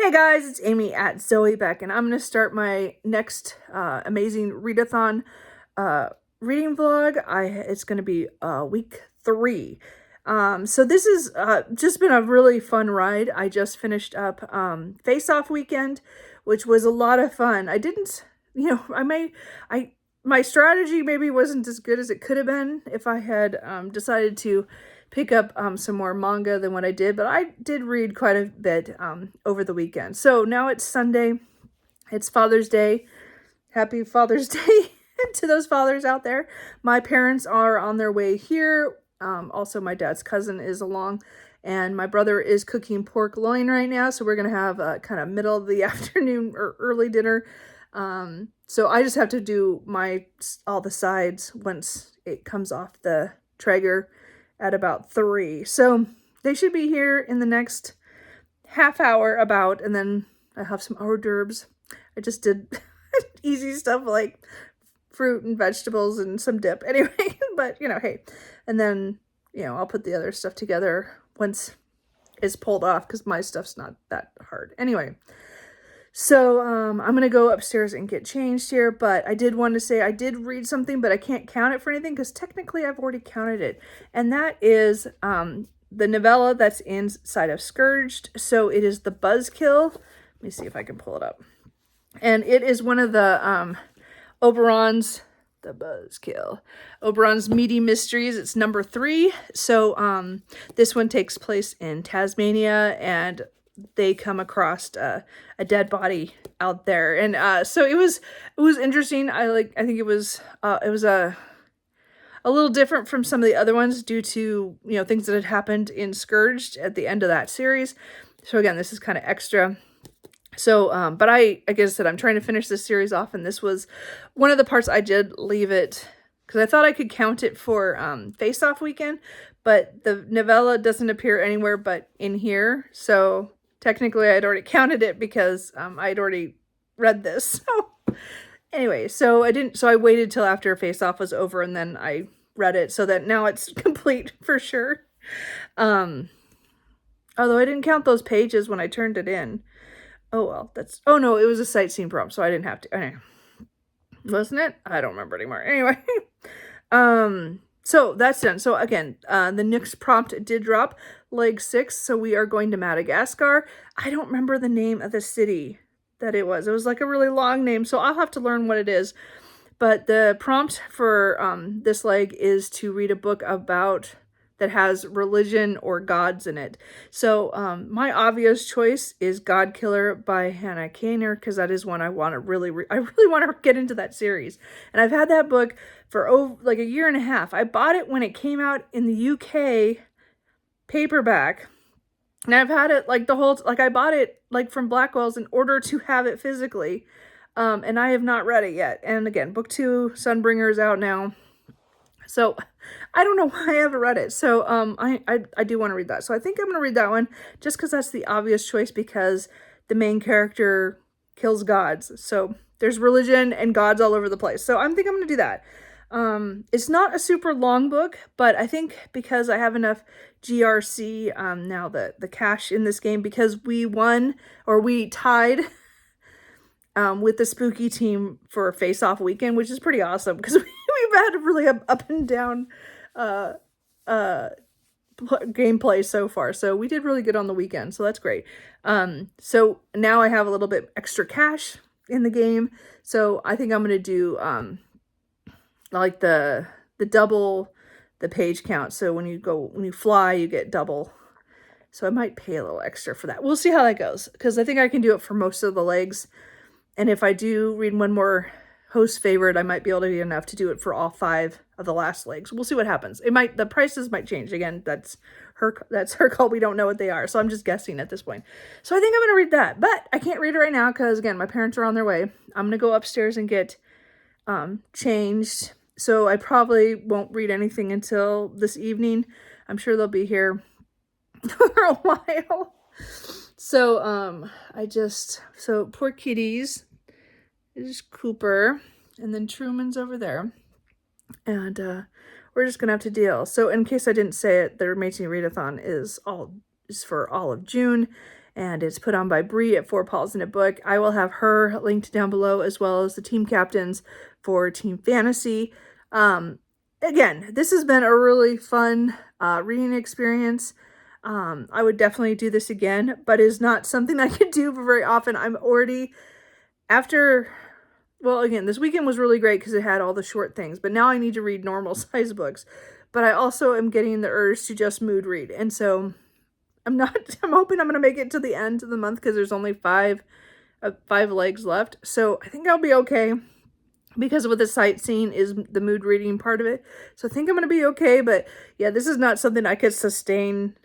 Hey guys, it's Amy at Zoe Beck, and I'm going to start my next amazing readathon reading vlog. It's going to be week 3. So this has just been a really fun ride. I just finished up Face Off weekend, which was a lot of fun. I didn't, my strategy maybe wasn't as good as it could have been if I had decided to pick up some more manga than what I did, but I did read quite a bit over the weekend. So now it's Sunday. It's Father's Day. Happy Father's Day to those fathers out there. My parents are on their way here. Also, my dad's cousin is along, and my brother is cooking pork loin right now. So we're going to have a kind of middle of the afternoon or early dinner. So I just have to do all the sides once it comes off the Traeger at about 3. So they should be here in the next half hour about, and then I have some hors d'oeuvres. I just did easy stuff like fruit and vegetables and some dip anyway, but hey, and then, I'll put the other stuff together once it's pulled off because my stuff's not that hard. Anyway, so I'm going to go upstairs and get changed here, but I did want to say I did read something, but I can't count it for anything because technically I've already counted it. And that is the novella that's inside of Scourged. So it is The Buzzkill. Let me see if I can pull it up. And it is one of the Oberon's, The Buzzkill, Oberon's Meaty Mysteries. It's number 3. So this one takes place in Tasmania, and they come across a dead body out there, and so it was interesting. I think it was a little different from some of the other ones due to things that had happened in Scourged at the end of that series. So again, this is kind of extra. So but like I said, I'm trying to finish this series off, and this was one of the parts I did leave it because I thought I could count it for Face Off weekend, but the novella doesn't appear anywhere but in here. So technically, I'd already counted it because I'd already read this. So anyway, so I waited till after Face Off was over, and then I read it so that now it's complete for sure. Although I didn't count those pages when I turned it in. Oh well, oh no, it was a sightseeing prompt, so I didn't have to. Anyway, wasn't it? I don't remember anymore. Anyway, so that's done. So again, the next prompt did drop, leg 6. So we are going to Madagascar. I don't remember the name of the city that it was. It was like a really long name, so I'll have to learn what it is. But the prompt for this leg is to read a book that has religion or gods in it. So my obvious choice is God Killer by Hannah Kaner, because that is one I want to really want to get into that series. And I've had that book for like a year and a half. I bought it when it came out in the UK paperback, and I've had it like I bought it like from Blackwell's in order to have it physically, and I have not read it yet. And again, book 2, Sunbringer, is out now. So I don't know why I haven't read it. So I do want to read that. So I think I'm going to read that one just because that's the obvious choice, because the main character kills gods. So there's religion and gods all over the place. So I think I'm going to do that. It's not a super long book, but I think because I have enough GRC now, the cash in this game, because we tied with the spooky team for Face Off weekend, which is pretty awesome because we've had a really up and down gameplay so far. So we did really good on the weekend, so that's great. So now I have a little bit extra cash in the game, so I think I'm going to do like the double the page count. So when you fly, you get double. So I might pay a little extra for that. We'll see how that goes, because I think I can do it for most of the legs. And if I do read one more host favorite, I might be able to be enough to do it for all 5 of the last legs. We'll see what happens. The prices might change. Again, that's her call. We don't know what they are. So I'm just guessing at this point. So I think I'm going to read that, but I can't read it right now because again, my parents are on their way. I'm going to go upstairs and get changed. So I probably won't read anything until this evening. I'm sure they'll be here for a while. So so poor kitties. Is Cooper, and then Truman's over there, and we're just gonna have to deal. So in case I didn't say it, the Amazing Readathon is for all of June, and it's put on by Bree at Four Paws in a Book. I will have her linked down below, as well as the team captains for Team Fantasy. Again, this has been a really fun reading experience. I would definitely do this again, but it's not something I could do very often. I'm already, well, again, this weekend was really great because it had all the short things, but now I need to read normal size books. But I also am getting the urge to just mood read. And so I'm hoping I'm going to make it to the end of the month because there's only five legs left. So I think I'll be okay because of what the sightseeing is the mood reading part of it. So I think I'm going to be okay. But yeah, this is not something I could sustain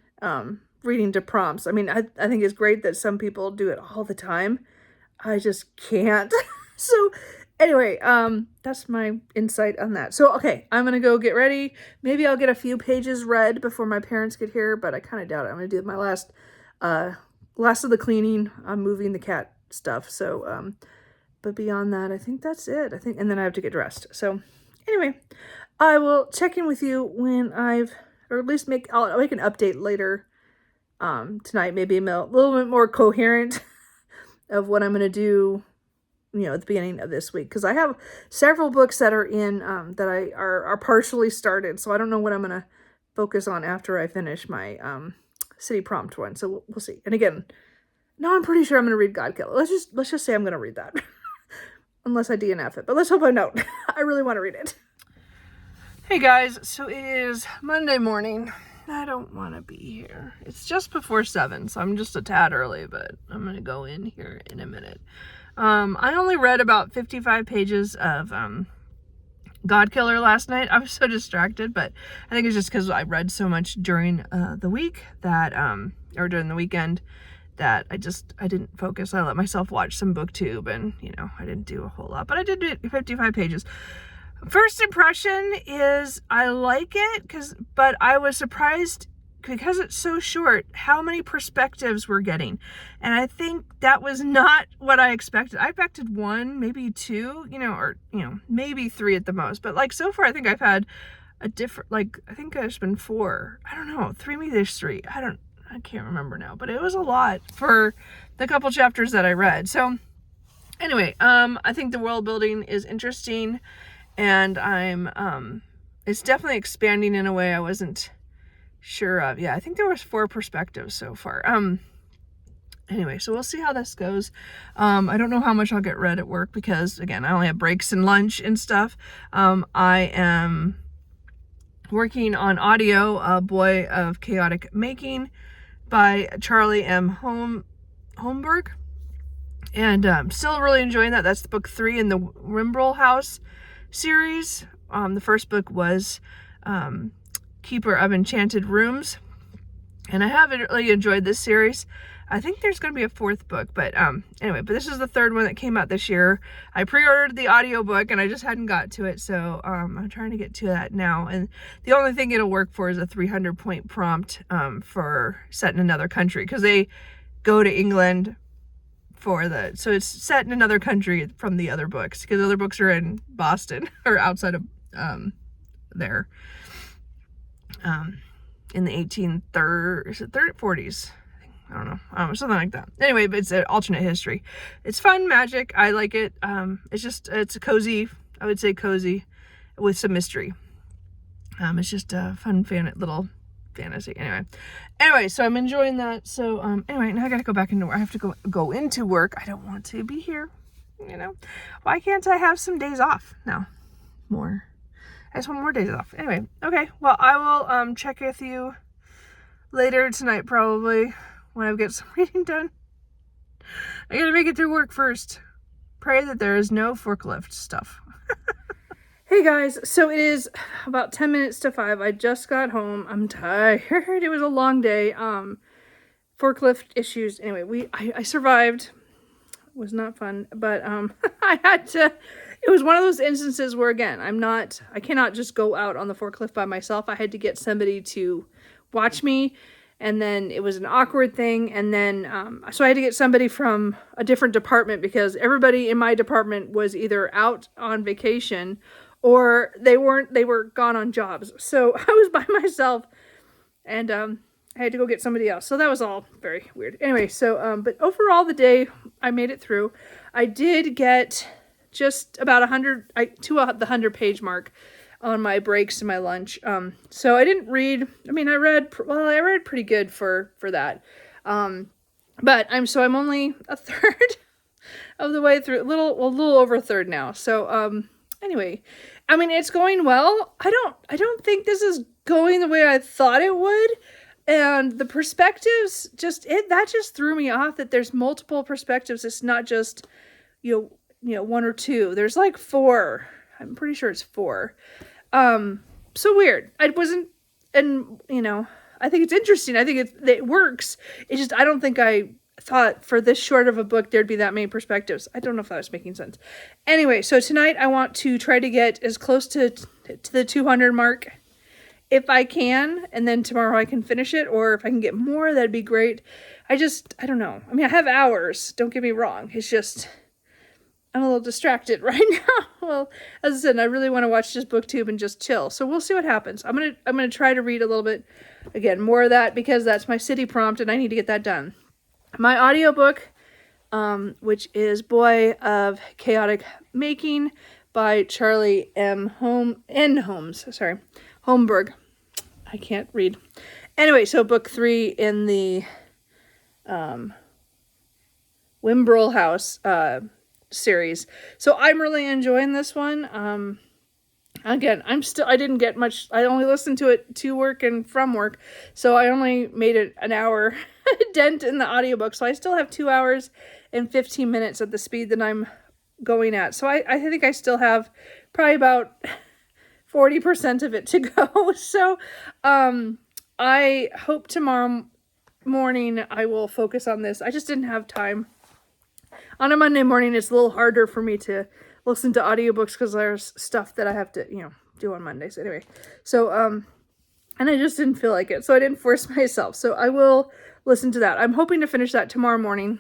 reading to prompts. I mean, I think it's great that some people do it all the time. I just can't. So anyway, that's my insight on that. So, okay, I'm going to go get ready. Maybe I'll get a few pages read before my parents get here, but I kind of doubt it. I'm going to do my last of the cleaning. I'm moving the cat stuff. So, but beyond that, I think that's it. And then I have to get dressed. So anyway, I will check in with you when or at least I'll make an update later tonight, maybe a little bit more coherent of what I'm going to do, at the beginning of this week, because I have several books that are in that are partially started, so I don't know what I'm gonna focus on after I finish my city prompt one. So we'll see. And again, now I'm pretty sure I'm gonna read Godkiller. Let's just say I'm gonna read that, unless I DNF it. But let's hope I don't. I really want to read it. Hey guys, so it is Monday morning. I don't want to be here. It's just before 7, so I'm just a tad early, but I'm gonna go in here in a minute. I only read about 55 pages of Godkiller last night. I was so distracted, but I think it's just because I read so much during the week that, or during the weekend, that I didn't focus. I let myself watch some booktube and, I didn't do a whole lot, but I did do 55 pages. First impression is I like it, but I was surprised because it's so short, how many perspectives we're getting. And I think that was not what I expected. I expected 1, maybe 2, or, maybe 3 at the most. But so far, I think I've had a different, I think there's been 4. I don't know, 3, maybe there's 3. I can't remember now, but it was a lot for the couple chapters that I read. So anyway, I think the world building is interesting, and it's definitely expanding in a way I wasn't sure of. Yeah, I think there was 4 perspectives so far. Anyway, so we'll see how this goes. I don't know how much I'll get read at work because, again, I only have breaks and lunch and stuff. I am working on audio, A Boy of Chaotic Making by Charlie M. Holmberg. And I'm still really enjoying that. That's book 3 in the Wimbrel House series. The first book was Keeper of Enchanted Rooms, and I haven't really enjoyed this series. I think there's going to be a 4th book, but anyway, but this is the 3rd one that came out this year. I pre-ordered the audiobook and I just hadn't got to it, so I'm trying to get to that now. And the only thing it'll work for is a 300-point prompt for set in another country, because they go to England so it's set in another country from the other books, because the other books are in Boston or outside of there. In the 40s. I don't know, something like that. Anyway, but it's an alternate history. It's fun magic. I like it. It's a cozy, I would say cozy, with some mystery. It's just a fun little fantasy. Anyway, so I'm enjoying that. So anyway, now I gotta go back into work. I have to go into work. I don't want to be here. Why can't I have some days off now? I just want more days off. Anyway, okay. Well, I will check with you later tonight, probably, when I get some reading done. I gotta make it through work first. Pray that there is no forklift stuff. Hey guys, so it is about 10 minutes to 5. I just got home. I'm tired. It was a long day. Forklift issues. Anyway, I survived. It was not fun, but I had to. It was one of those instances where, again, I cannot just go out on the forklift by myself. I had to get somebody to watch me, and then it was an awkward thing, and then, so I had to get somebody from a different department, because everybody in my department was either out on vacation, or they were gone on jobs. So I was by myself, and I had to go get somebody else. So that was all very weird. Anyway, so, but overall the day, I made it through. I did get just about 100, to the 100-page mark on my breaks and my lunch. So I didn't read, I mean, I read pretty good for that. But I'm only a third of the way through, a little over a third now. So, anyway, I mean, it's going well. I don't think this is going the way I thought it would. And the perspectives that just threw me off, that there's multiple perspectives. It's not just, one or two. There's like 4. I'm pretty sure it's 4. So weird. I wasn't, and I think it's interesting. I think it works. It's just, I don't think I thought for this short of a book there'd be that many perspectives. I don't know if that was making sense. Anyway, so tonight I want to try to get as close to the 200 mark if I can, and then tomorrow I can finish it, or if I can get more, that'd be great. I don't know. I mean, I have hours, don't get me wrong. It's just, I'm a little distracted right now. Well, as I said, I really want to watch this booktube and just chill. So we'll see what happens. I'm gonna try to read a little bit, again, more of that, because that's my city prompt and I need to get that done. My audiobook, which is Boy of Chaotic Making by Charlie Holmes, Holmberg. I can't read. Anyway, so book 3 in the Wimbrel House series. So I'm really enjoying this one. Again, I didn't get much. I only listened to it to work and from work. So I only made it an hour dent in the audiobook. So I still have 2 hours and 15 minutes at the speed that I'm going at. So I think I still have probably about 40% of it to go. So, I hope tomorrow morning I will focus on this. I just didn't have time. On a Monday morning, it's a little harder for me to listen to audiobooks because there's stuff that I have to, do on Mondays. Anyway, so, and I just didn't feel like it. So I didn't force myself. So I will listen to that. I'm hoping to finish that tomorrow morning.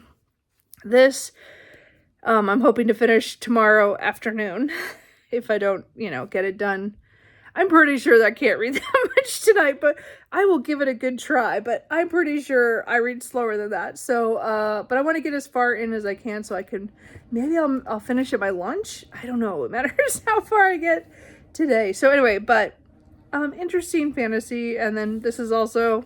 This, I'm hoping to finish tomorrow afternoon if I don't, get it done. I'm pretty sure that I can't read that much tonight, but I will give it a good try. But I'm pretty sure I read slower than that. So, but I want to get as far in as I can so I can, maybe I'll finish at my lunch. I don't know. It matters how far I get today. So anyway, but interesting fantasy. And then this is also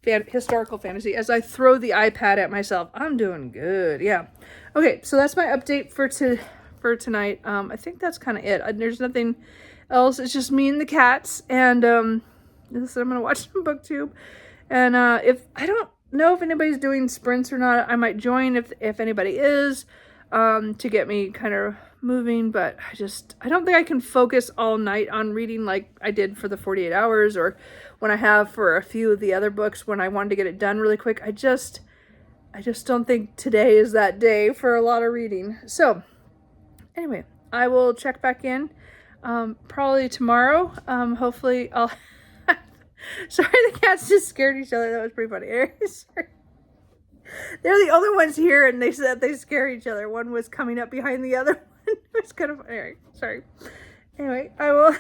historical fantasy. As I throw the iPad at myself, I'm doing good. Yeah. Okay, so that's my update for tonight. I think that's kind of it. There's nothing else. It's just me and the cats, and I'm gonna watch some booktube. And if I don't know if anybody's doing sprints or not, I might join if anybody is, to get me kind of moving. But I don't think I can focus all night on reading like I did for the 48 hours, or when I have for a few of the other books when I wanted to get it done really quick. I just don't think today is that day for a lot of reading. So anyway, I will check back in probably tomorrow. Hopefully I'll sorry, the cats just scared each other. That was pretty funny. Sorry. They're the only ones here, and they said they scare each other. One was coming up behind the other one. It was kind of funny. Sorry. Anyway, I will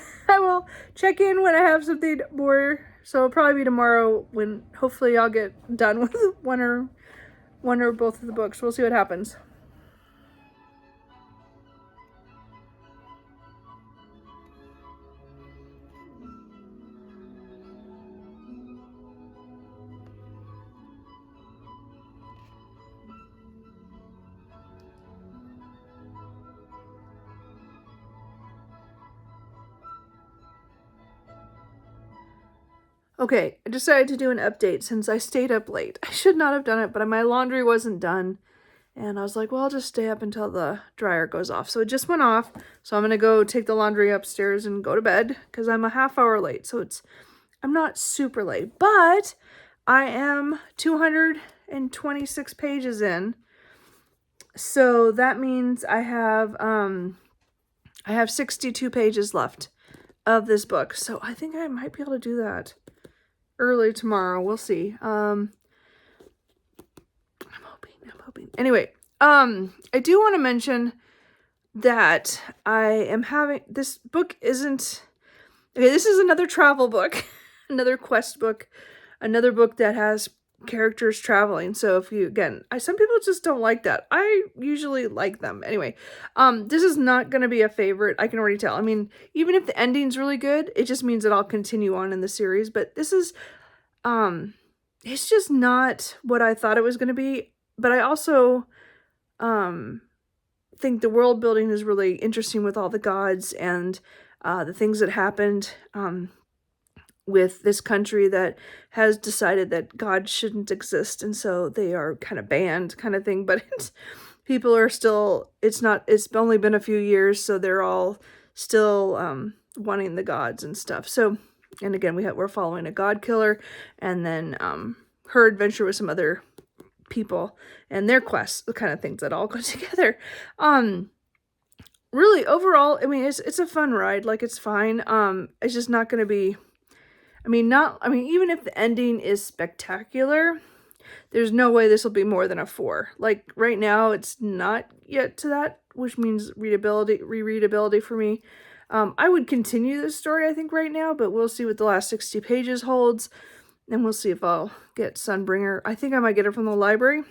check in when I have something more. So it'll probably be tomorrow when hopefully I'll get done with one or both of the books. We'll see what happens. Okay, I decided to do an update since I stayed up late. I should not have done it, but my laundry wasn't done. And I was like, well, I'll just stay up until the dryer goes off. So it just went off. So I'm going to go take the laundry upstairs and go to bed because I'm a half hour late. So I'm not super late, but I am 226 pages in. So that means I have 62 pages left of this book. So I think I might be able to do that early tomorrow. We'll see. I'm hoping. Anyway, I do want to mention that I am having, this book isn't, okay, this is another travel book, another quest book. another book that has characters traveling. So if you, again, some people just don't like that. I usually like them. Anyway, this is not going to be a favorite. I can already tell. I mean, even if the ending's really good, it just means that I'll continue on in the series. But this is, it's just not what I thought it was going to be. But I also, think the world building is really interesting with all the gods and the things that happened with this country that has decided that God shouldn't exist, and so they are kind of banned kind of thing. But people are still, it's only been a few years, so they're all still wanting the gods and stuff. So, and again, we're following a god killer, and then her adventure with some other people and their quests, the kind of things that all go together. Really, overall, I mean, it's a fun ride. Like, it's fine. It's just not going to be, even if the ending is spectacular, there's no way this will be more than a 4. Like, right now, it's not yet to that, which means rereadability for me. I would continue this story, I think, right now, but we'll see what the last 60 pages holds, and we'll see if I'll get Sunbringer. I think I might get it from the library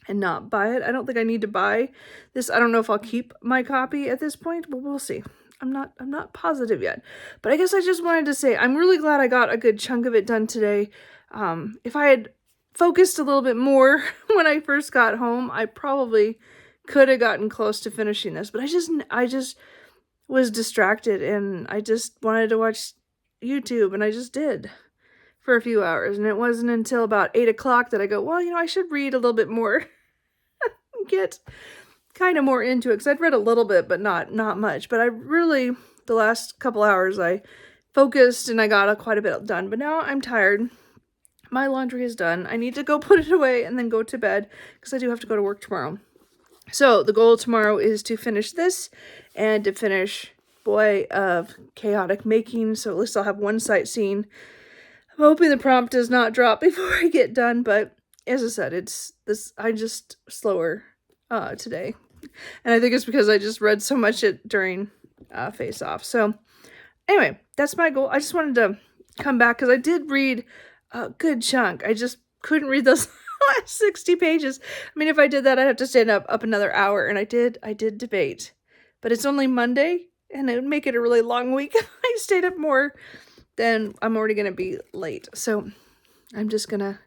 and not buy it. I don't think I need to buy this. I don't know if I'll keep my copy at this point, but we'll see. I'm not positive yet. But I guess I just wanted to say I'm really glad I got a good chunk of it done today. If I had focused a little bit more when I first got home, I probably could have gotten close to finishing this, but I just was distracted, and I just wanted to watch YouTube, and I just did for a few hours. And it wasn't until about 8 o'clock that I go, well, I should read a little bit more, get kind of more into it, because I'd read a little bit, but not much. But I really, the last couple hours, I focused and I got quite a bit done. But now I'm tired. My laundry is done. I need to go put it away and then go to bed, because I do have to go to work tomorrow. So the goal tomorrow is to finish this and to finish Boy of Chaotic Making. So at least I'll have one sightseeing. I'm hoping the prompt does not drop before I get done, but as I said, I'm just slower today. And I think it's because I just read so much during Face Off. So anyway, that's my goal. I just wanted to come back because I did read a good chunk. I just couldn't read those last 60 pages. I mean, if I did that, I'd have to stand up another hour, and I did debate. But it's only Monday, and it would make it a really long week if I stayed up more. Then I'm already going to be late. So I'm just going to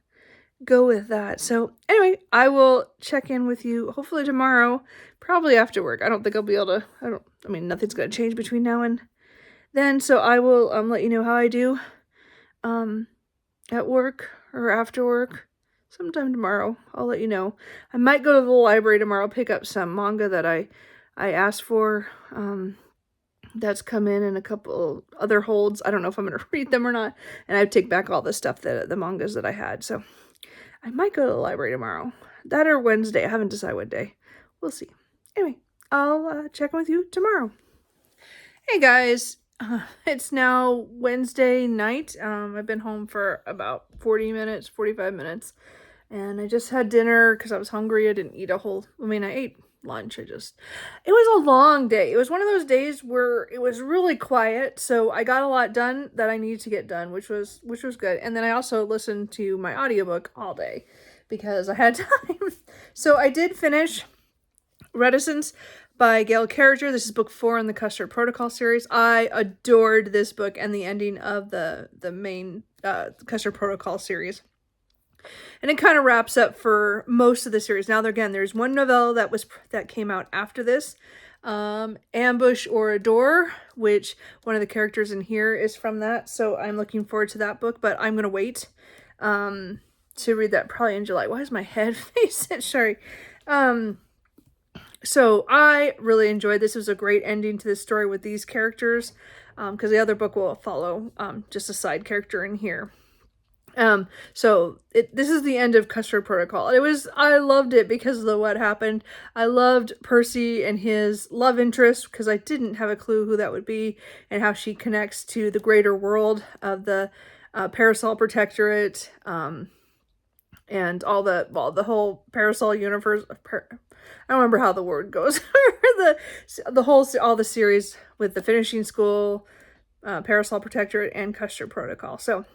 go with that. So anyway, I will check in with you hopefully tomorrow, probably after work. I don't think I'll be able to, nothing's going to change between now and then. So I will let you know how I do at work or after work sometime tomorrow. I'll let you know. I might go to the library tomorrow, pick up some manga that I asked for. That's come in a couple other holds. I don't know if I'm going to read them or not. And I take back all the stuff, the mangas that I had. So I might go to the library tomorrow. That or Wednesday. I haven't decided what day. We'll see. Anyway, I'll check in with you tomorrow. Hey guys, it's now Wednesday night. I've been home for about 45 minutes. And I just had dinner because I was hungry. I didn't eat I ate lunch. It was a long day. It was one of those days where it was really quiet, so I got a lot done that I needed to get done, which was good. And then I also listened to my audiobook all day because I had time. So I did finish Readathon by Gail Carriger. This is book 4 in the Custard Protocol series. I adored this book and the ending of the main Custard Protocol series. And it kind of wraps up for most of the series. Now, there's one novella that came out after this, Ambush or Adore, which one of the characters in here is from that. So I'm looking forward to that book, but I'm going to wait to read that probably in July. Why is my head facing? Sorry. So I really enjoyed this. It was a great ending to this story with these characters, because the other book will follow just a side character in here. So this is the end of Custard Protocol. I loved it because of what happened. I loved Percy and his love interest, because I didn't have a clue who that would be and how she connects to the greater world of the Parasol Protectorate, and all the whole Parasol universe. I don't remember how the word goes. all the series with the Finishing School, Parasol Protectorate, and Custard Protocol. So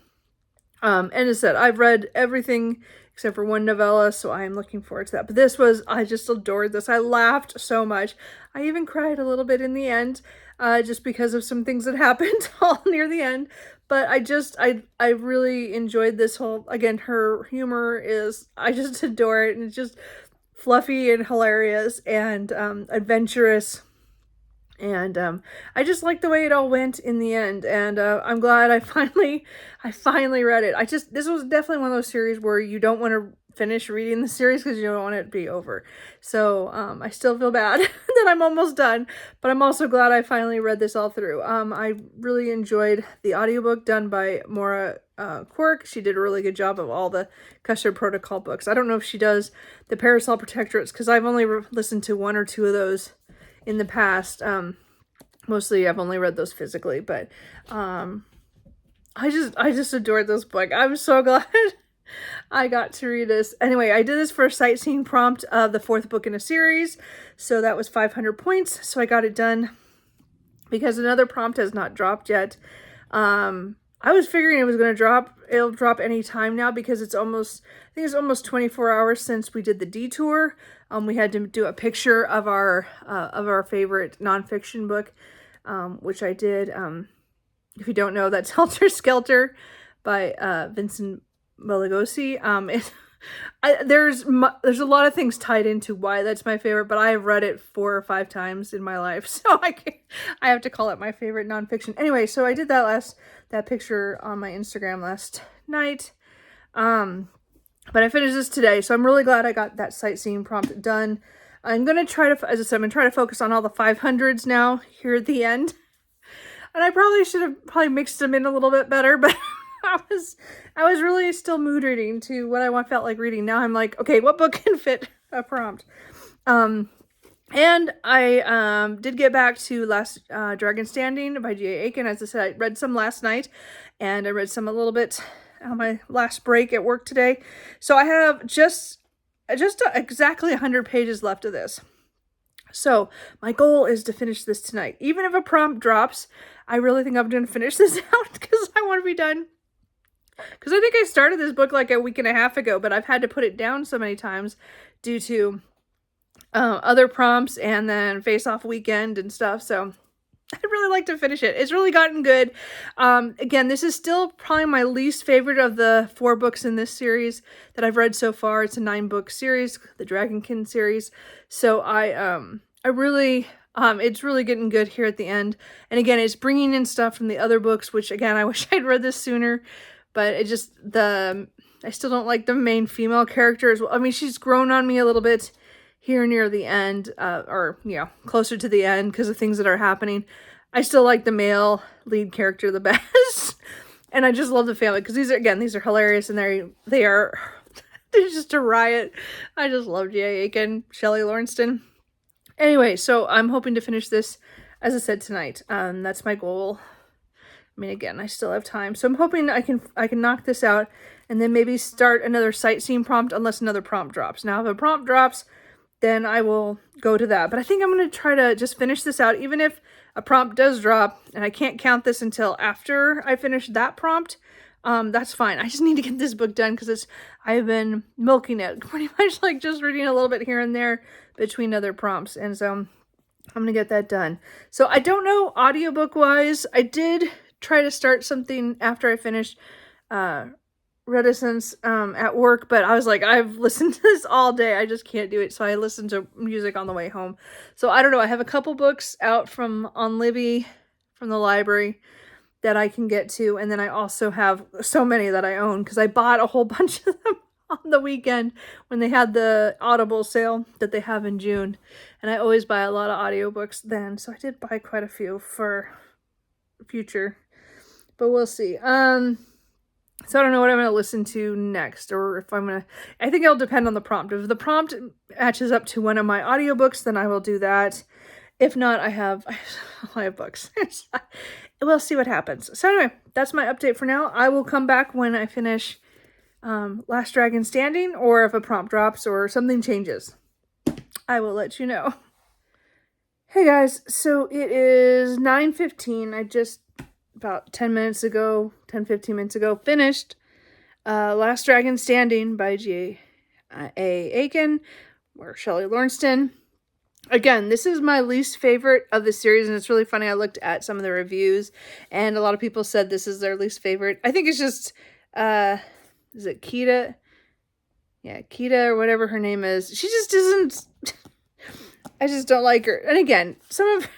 And as I said, I've read everything except for one novella, so I am looking forward to that. But this was, I just adored this. I laughed so much. I even cried a little bit in the end, just because of some things that happened all near the end. But I really enjoyed this whole, again, her humor is, I just adore it. And it's just fluffy and hilarious and adventurous. And I just like the way it all went in the end, and I'm glad I finally read it. This was definitely one of those series where you don't want to finish reading the series because you don't want it to be over. So I still feel bad that I'm almost done, but I'm also glad I finally read this all through. I really enjoyed the audiobook done by Maura Quirk. She did a really good job of all the Custard Protocol books. I don't know if she does the Parasol Protectorates because I've only listened to one or two of those in the past. Mostly I've only read those physically, but I just adored this book. I'm so glad I got to read this. Anyway, I did this for a sightseeing prompt of the 4th book in a series, so that was 500 points, so I got it done because another prompt has not dropped yet. I was figuring it was going to drop. It'll drop any time now because it's almost, I think it's almost 24 hours since we did the detour. We had to do a picture of our favorite nonfiction book, which I did. If you don't know, that's Helter Skelter by Vincent Malagosi. There's a lot of things tied into why that's my favorite, but I have read it 4 or 5 times in my life, so I have to call it my favorite nonfiction. Anyway, so I did that picture on my Instagram last night, but I finished this today, so I'm really glad I got that sightseeing prompt done. I'm gonna try to, as I said, I'm gonna try to focus on all the 500s now here at the end, and I probably should have mixed them in a little bit better, but I was really still mood reading to what I felt like reading. Now I'm like, okay, what book can fit a prompt? And I did get back to Last Dragon Standing by G.A. Aiken. As I said, I read some last night, and I read some a little bit on my last break at work today. So I have just exactly 100 pages left of this. So my goal is to finish this tonight. Even if a prompt drops, I really think I'm going to finish this out because I want to be done. Because I think I started this book like a week and a half ago, but I've had to put it down so many times due to other prompts and then face-off weekend and stuff. So I'd really like to finish it. It's really gotten good. Again, this is still probably my least favorite of the 4 books in this series that I've read so far. It's a 9-book series, the Dragonkin series. So I really, it's really getting good here at the end. And again, it's bringing in stuff from the other books, which again, I wish I'd read this sooner. But it just, I still don't like the main female character as well. I mean, she's grown on me a little bit here near the end, or, you know, closer to the end because of things that are happening. I still like the male lead character the best. And I just love the family because these are hilarious and they are they're just a riot. I just love G.A. Aiken, Shelley Lawrenston. Anyway, so I'm hoping to finish this, as I said, tonight. That's my goal. I mean, again, I still have time, so I'm hoping I can knock this out and then maybe start another sightseeing prompt unless another prompt drops. Now, if a prompt drops, then I will go to that. But I think I'm going to try to just finish this out, even if a prompt does drop and I can't count this until after I finish that prompt. That's fine. I just need to get this book done because I've been milking it pretty much, like just reading a little bit here and there between other prompts, and so I'm going to get that done. So I don't know audiobook wise. I did try to start something after I finished Readathon at work, but I was like, I've listened to this all day. I just can't do it. So I listened to music on the way home. So I don't know. I have a couple books out on Libby from the library that I can get to. And then I also have so many that I own because I bought a whole bunch of them on the weekend when they had the Audible sale that they have in June. And I always buy a lot of audiobooks then. So I did buy quite a few for future, but we'll see. So I don't know what I'm going to listen to next, or if I think it'll depend on the prompt. If the prompt matches up to one of my audiobooks, then I will do that. If not, I have books. We'll see what happens. So anyway, that's my update for now. I will come back when I finish Last Dragon Standing, or if a prompt drops or something changes. I will let you know. Hey guys, so it is 9:15. I just about 10, 15 minutes ago, finished Last Dragon Standing by G.A. Aiken or Shelley Lawrenston. Again, this is my least favorite of the series, and it's really funny. I looked at some of the reviews, and a lot of people said this is their least favorite. I think it's just, is it Kita? Yeah, Kita or whatever her name is. She just isn't, I just don't like her. And again, some of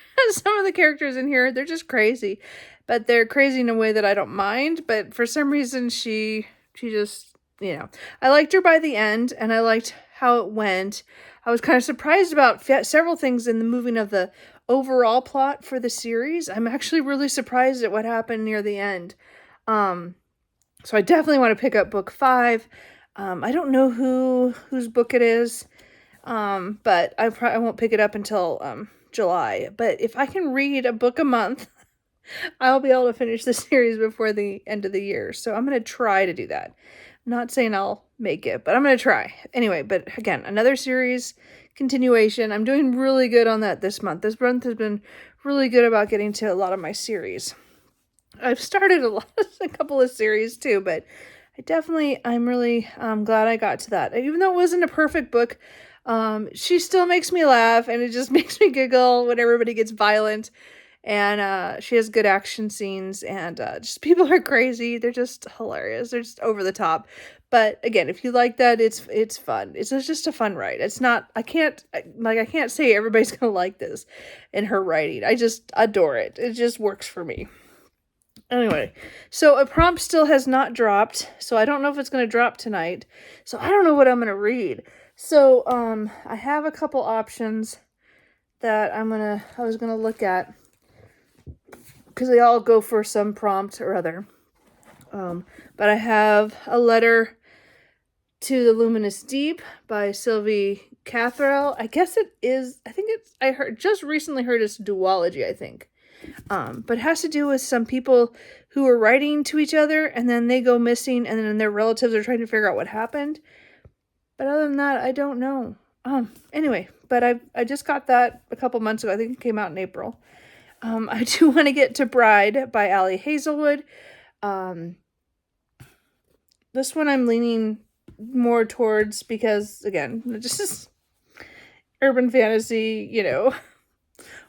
the characters in here, they're just crazy, but they're crazy in a way that I don't mind. But for some reason, she just, I liked her by the end, and I liked how it went. I was kind of surprised about several things in the moving of the overall plot for the series. I'm actually really surprised at what happened near the end. So I definitely want to pick up book 5. I don't know whose book it is, but I won't pick it up until July. But if I can read a book a month, I'll be able to finish the series before the end of the year. So I'm going to try to do that. I'm not saying I'll make it, but I'm going to try. Anyway, but again, another series continuation. I'm doing really good on that this month. This month has been really good about getting to a lot of my series. I've started a couple of series too, but I'm really glad I got to that. Even though it wasn't a perfect book, she still makes me laugh, and it just makes me giggle when everybody gets violent. And she has good action scenes, and just people are crazy. They're just hilarious. They're just over the top. But again, if you like that, it's fun. It's just a fun write. It's not, I can't say everybody's gonna like this in her writing. I just adore it. It just works for me. Anyway, so a prompt still has not dropped, so I don't know if it's going to drop tonight. So I don't know what I'm going to read. So I have a couple options that I was going to look at, because they all go for some prompt or other. But I have A Letter to the Luminous Deep by Sylvie Catherell. I guess it is, just recently heard it's duology, I think. But it has to do with some people who are writing to each other, and then they go missing, and then their relatives are trying to figure out what happened. But other than that, I don't know. Anyway, but I just got that a couple months ago. I think it came out in April. I do want to get to Bride by Allie Hazelwood. This one I'm leaning more towards because, again, it just is urban fantasy,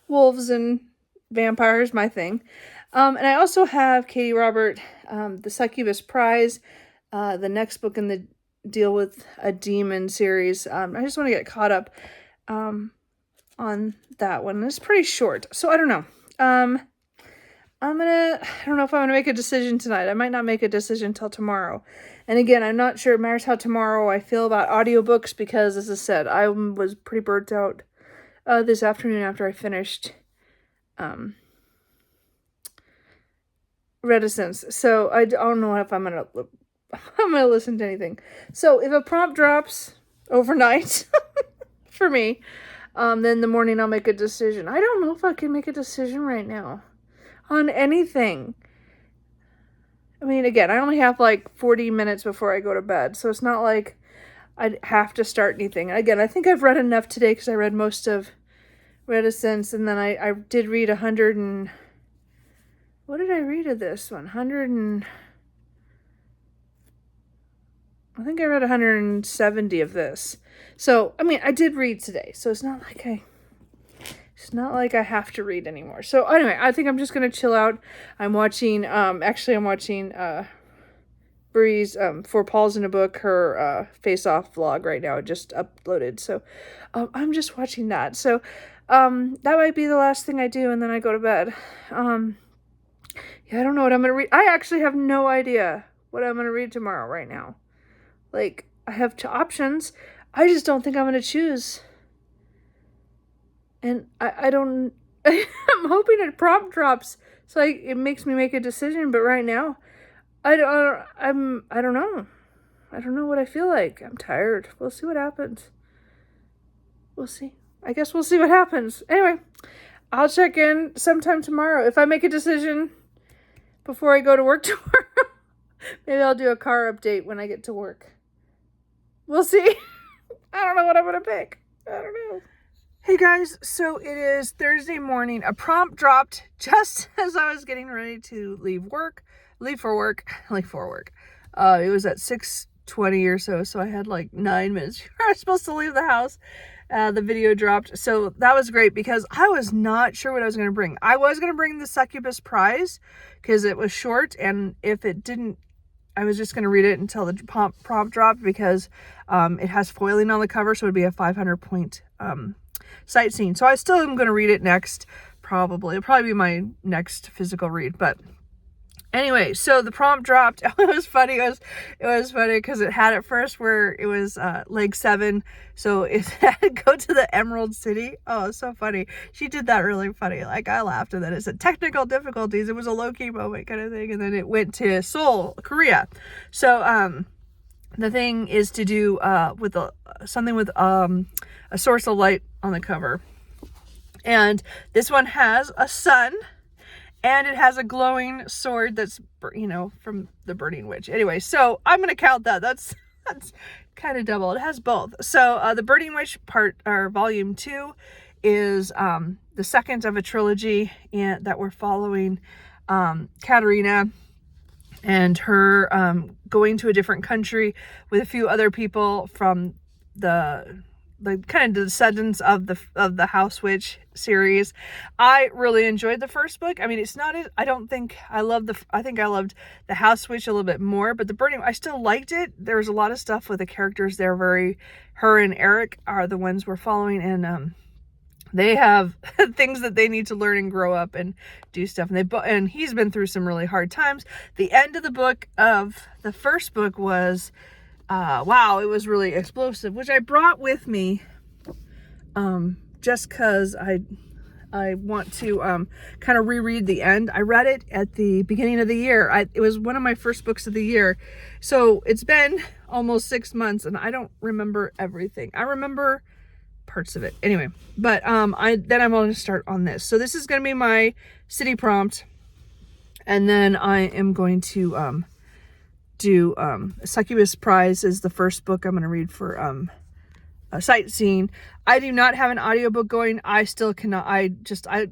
wolves and vampires, my thing. And I also have Katie Robert, The Succubus Prize, the next book in the Deal with a Demon series. I just want to get caught up on that one. It's pretty short, so I don't know. I don't know if I'm gonna make a decision tonight. I might not make a decision till tomorrow. And again, I'm not sure it matters how tomorrow I feel about audiobooks, because, as I said, I was pretty burnt out this afternoon after I finished Reticence. So I don't know if I'm gonna listen to anything. So if a prompt drops overnight for me, then in the morning I'll make a decision. I don't know if I can make a decision right now on anything. I mean, again, I only have like 40 minutes before I go to bed, so it's not like I'd have to start anything. Again, I think I've read enough today because I read most of Reticence, and then I did read 100 and... What did I read of this one? 100 and... I think I read 170 of this. So, I mean, I did read today, so it's not like I have to read anymore. So anyway, I think I'm just going to chill out. I'm watching Bree's, For Paul's in a Book, her Face Off vlog right now. It just uploaded. So I'm just watching that. So that might be the last thing I do, and then I go to bed. Yeah, I don't know what I'm going to read. I actually have no idea what I'm going to read tomorrow right now. Like, I have 2 options. I just don't think I'm going to choose. And I don't... I'm hoping a prompt drops so it makes me make a decision. But right now, I don't know. I don't know what I feel like. I'm tired. We'll see what happens. We'll see. I guess we'll see what happens. Anyway, I'll check in sometime tomorrow. If I make a decision before I go to work tomorrow, maybe I'll do a car update when I get to work. We'll see. I don't know what I'm going to pick. I don't know. Hey guys, so it is Thursday morning. A prompt dropped just as I was getting ready to leave for work. It was at 6:20 or so, so I had like 9 minutes before I was supposed to leave the house. The video dropped, so that was great because I was not sure what I was going to bring. I was going to bring the Succubus Prize because it was short, and if it didn't, I was just going to read it until the prompt dropped because it has foiling on the cover, so it would be a 500-point sightseeing. So I still am going to read it next, probably. It'll probably be my next physical read, but anyway, so the prompt dropped. It was funny. It was funny because it had at first where it was leg 7, so it had to go to the Emerald City. Oh, it's so funny. She did that really funny. Like, I laughed, and then it said technical difficulties. It was a low-key moment kind of thing, and then it went to Seoul, Korea. So the thing is to do with something with a source of light on the cover, and this one has a sun. And it has a glowing sword that's, you know, from the Burning Witch. Anyway, so I'm going to count that. That's kind of double. It has both. So the Burning Witch volume 2 is the second of a trilogy that we're following Katerina and her going to a different country with a few other people from the kind of descendants of the House Witch series. I really enjoyed the first book. I mean, it's not, I don't think I think I loved the House Witch a little bit more, but the Burning, I still liked it. There was a lot of stuff with the characters there. Her and Eric are the ones we're following, and they have things that they need to learn and grow up and do stuff. And he's been through some really hard times. The end of the first book was, wow, it was really explosive, which I brought with me just because I want to kind of reread the end. I read it at the beginning of the year. It was one of my first books of the year. So it's been almost 6 months, and I don't remember everything. I remember parts of it. Anyway, but I'm going to start on this. So this is going to be my city prompt, and then I am going to do Succubus Prize is the first book I'm going to read for sightseeing. I do not have an audiobook going. I still cannot. I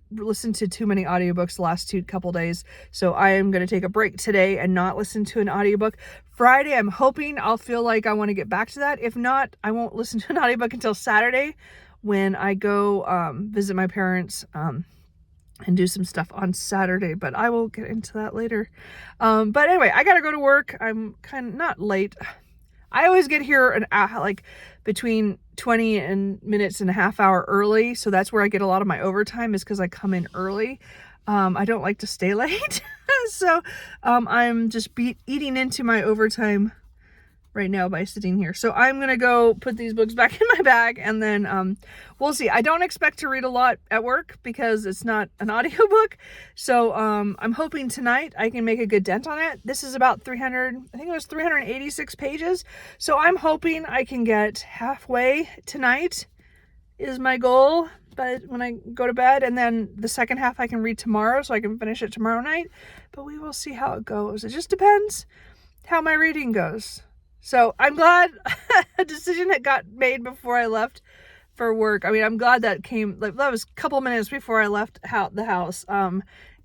listened to too many audiobooks the last couple days, so I am going to take a break today and not listen to an audiobook. Friday, I'm hoping I'll feel like I want to get back to that. If not, I won't listen to an audiobook until Saturday when I go visit my parents and do some stuff on Saturday, but I will get into that later. But anyway, I gotta go to work. I'm kind of not late. I always get here like between 20 minutes and a half hour early, so that's where I get a lot of my overtime, is because I come in early. I don't like to stay late, so I'm just eating into my overtime right now by sitting here. So I'm gonna go put these books back in my bag, and then we'll see. I don't expect to read a lot at work because it's not an audiobook. So I'm hoping tonight I can make a good dent on it. This is about 386 pages. So I'm hoping I can get halfway tonight is my goal, but when I go to bed, and then the second half I can read tomorrow, so I can finish it tomorrow night. But we will see how it goes. It just depends how my reading goes. So I'm glad a decision that got made before I left for work. I mean, I'm glad that was a couple minutes before I left the house.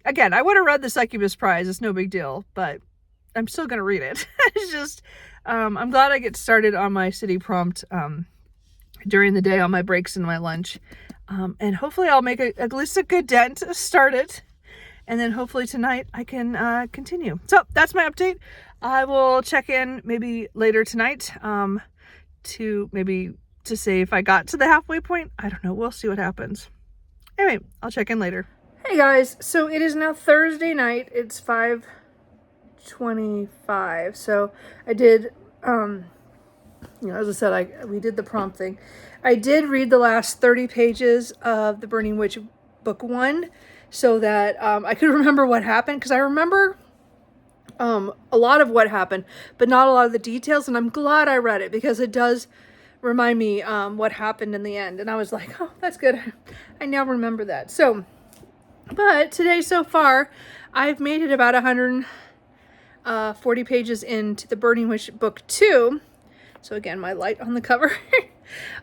Again, I would have read the Succubus Prize. It's no big deal, but I'm still going to read it. It's just, I'm glad I get started on my city prompt during the day on my breaks and my lunch. And hopefully I'll make at least a good dent, start it. And then hopefully tonight I can continue. So that's my update. I will check in maybe later tonight to say if I got to the halfway point. I don't know. We'll see what happens. Anyway, I'll check in later. Hey guys, so it is now Thursday night. It's 5:25. So I did, as I said, we did the prompt thing. I did read the last 30 pages of The Burning Witch Book 1 so that I could remember what happened, because I remember a lot of what happened, but not a lot of the details, and I'm glad I read it because it does remind me what happened in the end, and I was like, oh, that's good. I now remember that. So, but today so far, I've made it about 140 pages into The Burning Witch Book 2. So again, my light on the cover.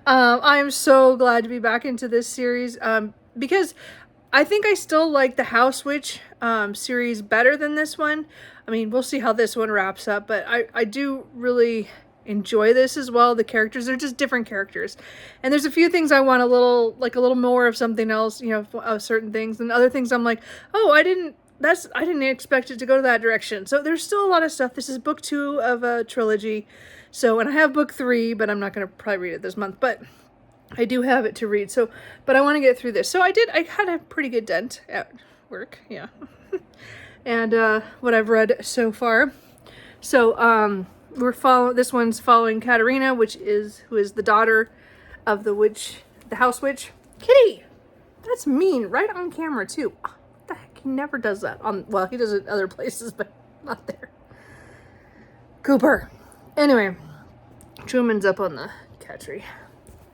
I am so glad to be back into this series because I think I still like the House Witch series better than this one. I mean, we'll see how this one wraps up, but I do really enjoy this as well. The characters are just different characters, and there's a few things I want a little more of something else, you know, of certain things, and other things I'm like, oh, I didn't expect it to go to that direction. So there's still a lot of stuff. This is book 2 of a trilogy. So, and I have book 3, but I'm not going to probably read it this month, but I do have it to read. So, but I want to get through this. So I had a pretty good dent at work. Yeah. And, what I've read so far. So, this one's following Katerina, who is the daughter of the house witch. Kitty! That's mean, right on camera too. Oh, what the heck? He never does that well, he does it other places, but not there. Cooper. Anyway, Truman's up on the cat tree.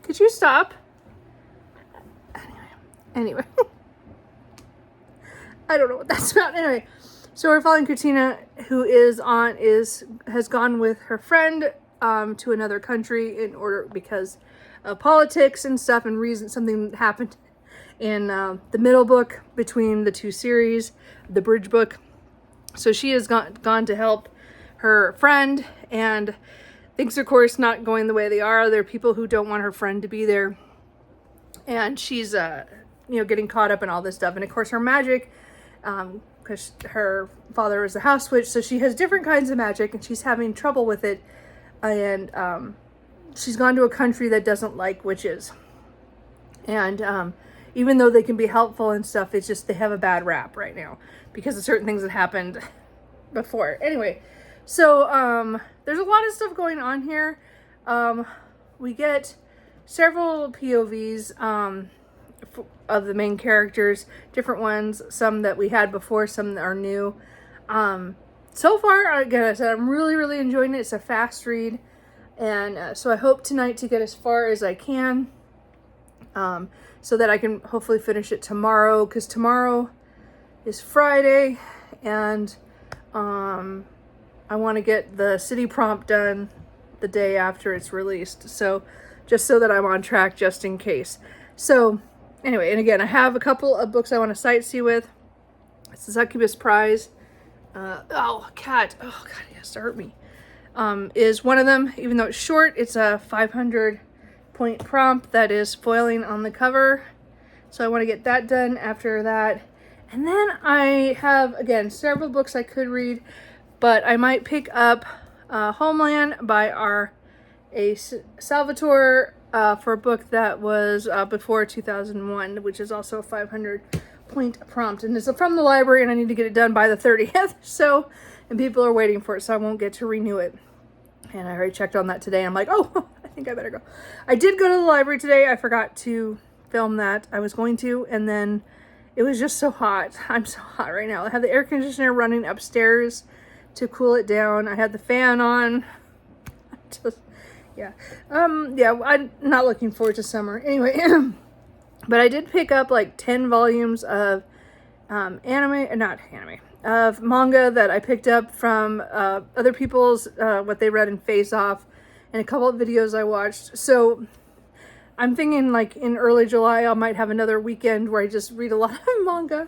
Could you stop? Anyway. I don't know what that's about. Anyway, so we're following Katerina, who has gone with her friend to another country because of politics and stuff, and something happened in the middle book between the 2 series, the bridge book. So she has gone to help her friend, and things are, of course, not going the way they are. There are people who don't want her friend to be there, and she's getting caught up in all this stuff. And of course, her magic, because her father is a house witch, so she has different kinds of magic, and she's having trouble with it. And she's gone to a country that doesn't like witches, and even though they can be helpful and stuff, it's just they have a bad rap right now because of certain things that happened before. Anyway, so there's a lot of stuff going on here. We get several POVs of the main characters, different ones, some that we had before, some that are new. So far, again, I said I'm really, really enjoying it. It's a fast read, and so I hope tonight to get as far as I can, so that I can hopefully finish it tomorrow, because tomorrow is Friday, and I want to get the city prompt done the day after it's released, so just so that I'm on track just in case. So anyway, and again, I have a couple of books I want to sightsee with. It's the Succubus Prize. Cat. Oh, God, he has to hurt me. Is one of them. Even though it's short, it's a 500-point prompt that is foiling on the cover. So I want to get that done after that. And then I have, again, several books I could read, but I might pick up Homeland by A. Salvatore for a book that was before 2001, which is also a 500-point prompt, and it's from the library, and I need to get it done by the 30th. So, and people are waiting for it, so I won't get to renew it. And I already checked on that today. I'm like, oh, I think I better go. I did go to the library today. I forgot to film that. I was going to, and then it was just so hot. I'm so hot right now. I have the air conditioner running upstairs to cool it down. I had the fan on. Yeah. I'm not looking forward to summer. Anyway, but I did pick up like 10 volumes of of manga that I picked up from other people's, what they read in Face Off, and a couple of videos I watched. So I'm thinking like in early July, I might have another weekend where I just read a lot of manga,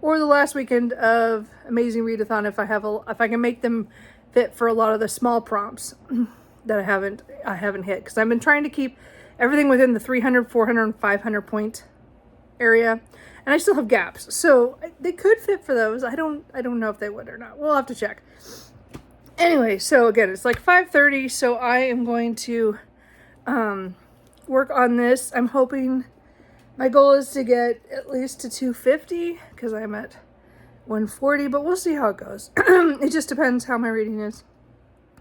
or the last weekend of Amazing Readathon if I can make them fit for a lot of the small prompts that I haven't hit, because I've been trying to keep everything within the 300, 400, and 500 point area, and I still have gaps, so they could fit for those. I don't know if they would or not. We'll have to check. Anyway, so again, it's like 5:30, so I am going to work on this. I'm hoping, my goal is to get at least to 250, because I'm at 140, but we'll see how it goes. It just depends how my reading is.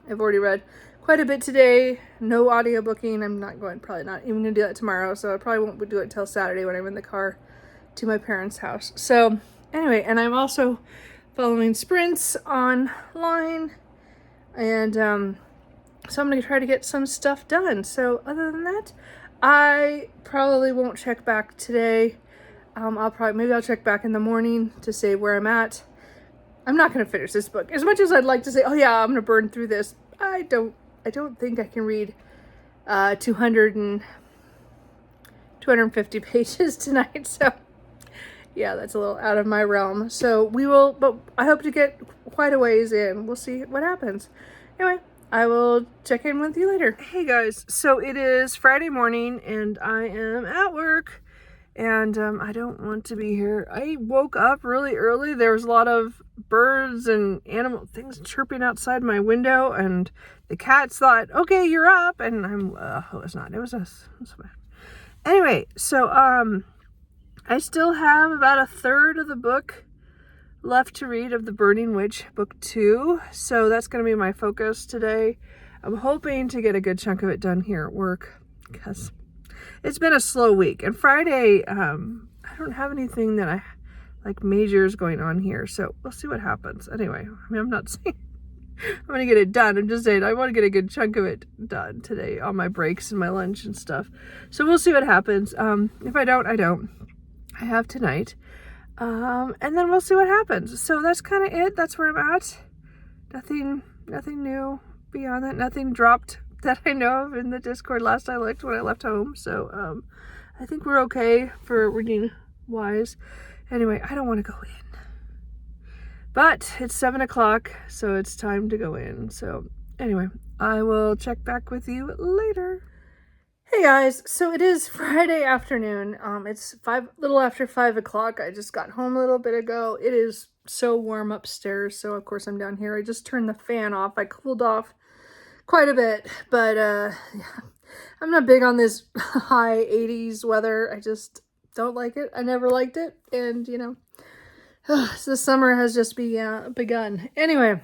I've already read quite a bit today. No audiobooking. I'm probably not even going to do that tomorrow, so I probably won't do it till Saturday when I'm in the car to my parents' house. So anyway, and I'm also following sprints online, and so I'm going to try to get some stuff done. So other than that, I probably won't check back today. Maybe I'll check back in the morning to say where I'm at. I'm not going to finish this book. As much as I'd like to say, oh yeah, I'm going to burn through this, I don't think I can read 250 pages tonight. So yeah, that's a little out of my realm. So we will, but I hope to get quite a ways in. We'll see what happens. Anyway, I will check in with you later. Hey guys, so it is Friday morning and I am at work and I don't want to be here. I woke up really early. There was a lot of birds and animal things chirping outside my window and the cats thought, okay, you're up. And it was not, it was us. Anyway, so, I still have about a third of the book left to read of The Burning Witch, book 2. So that's going to be my focus today. I'm hoping to get a good chunk of it done here at work because it's been a slow week. And Friday, I don't have anything that majors going on here. So we'll see what happens. Anyway, I mean, I'm not saying I'm going to get it done. I'm just saying I want to get a good chunk of it done today on my breaks and my lunch and stuff. So we'll see what happens. If I don't, I don't. I have tonight. And then we'll see what happens. So that's kind of it. That's where I'm at. Nothing new beyond that. Nothing dropped that I know of in the Discord last I looked when I left home. So, I think we're okay for reading wise. Anyway, I don't want to go in. But it's 7 o'clock, so it's time to go in. So anyway, I will check back with you later. Hey guys, so it is Friday afternoon. It's little after 5 o'clock. I just got home a little bit ago. It is so warm upstairs, so of course I'm down here. I just turned the fan off. I cooled off quite a bit, but yeah, I'm not big on this high 80s weather. I just don't like it. I never liked it, and you know, so the summer has just begun. Anyway,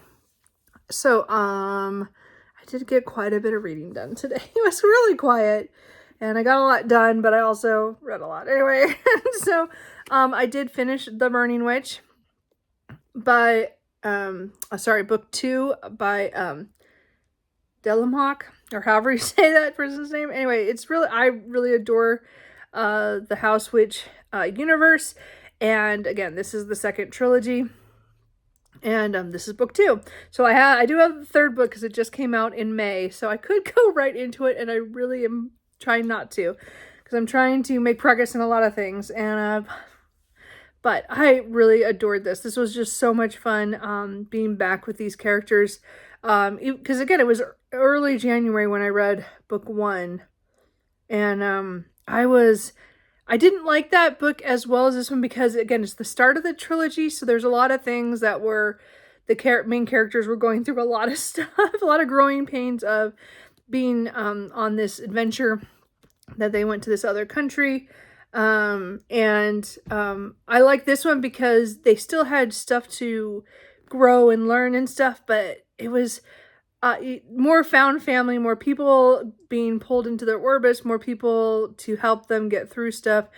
so I did get quite a bit of reading done today. It was really quiet and I got a lot done, but I also read a lot anyway. So I did finish The Burning Witch by book 2 by Delamhock, or however you say that person's name. Anyway, I really adore the House Witch universe, and again, this is the second trilogy. And this is book 2. So I do have the third book because it just came out in May. So I could go right into it, and I really am trying not to because I'm trying to make progress in a lot of things. And but I really adored this. This was just so much fun being back with these characters. Because again, it was early January when I read book 1, and I didn't like that book as well as this one because, again, it's the start of the trilogy, so there's a lot of things that were, the main characters were going through a lot of stuff, a lot of growing pains of being on this adventure that they went to this other country. I like this one because they still had stuff to grow and learn and stuff, but it was more found family, more people being pulled into their orbits, more people to help them get through stuff.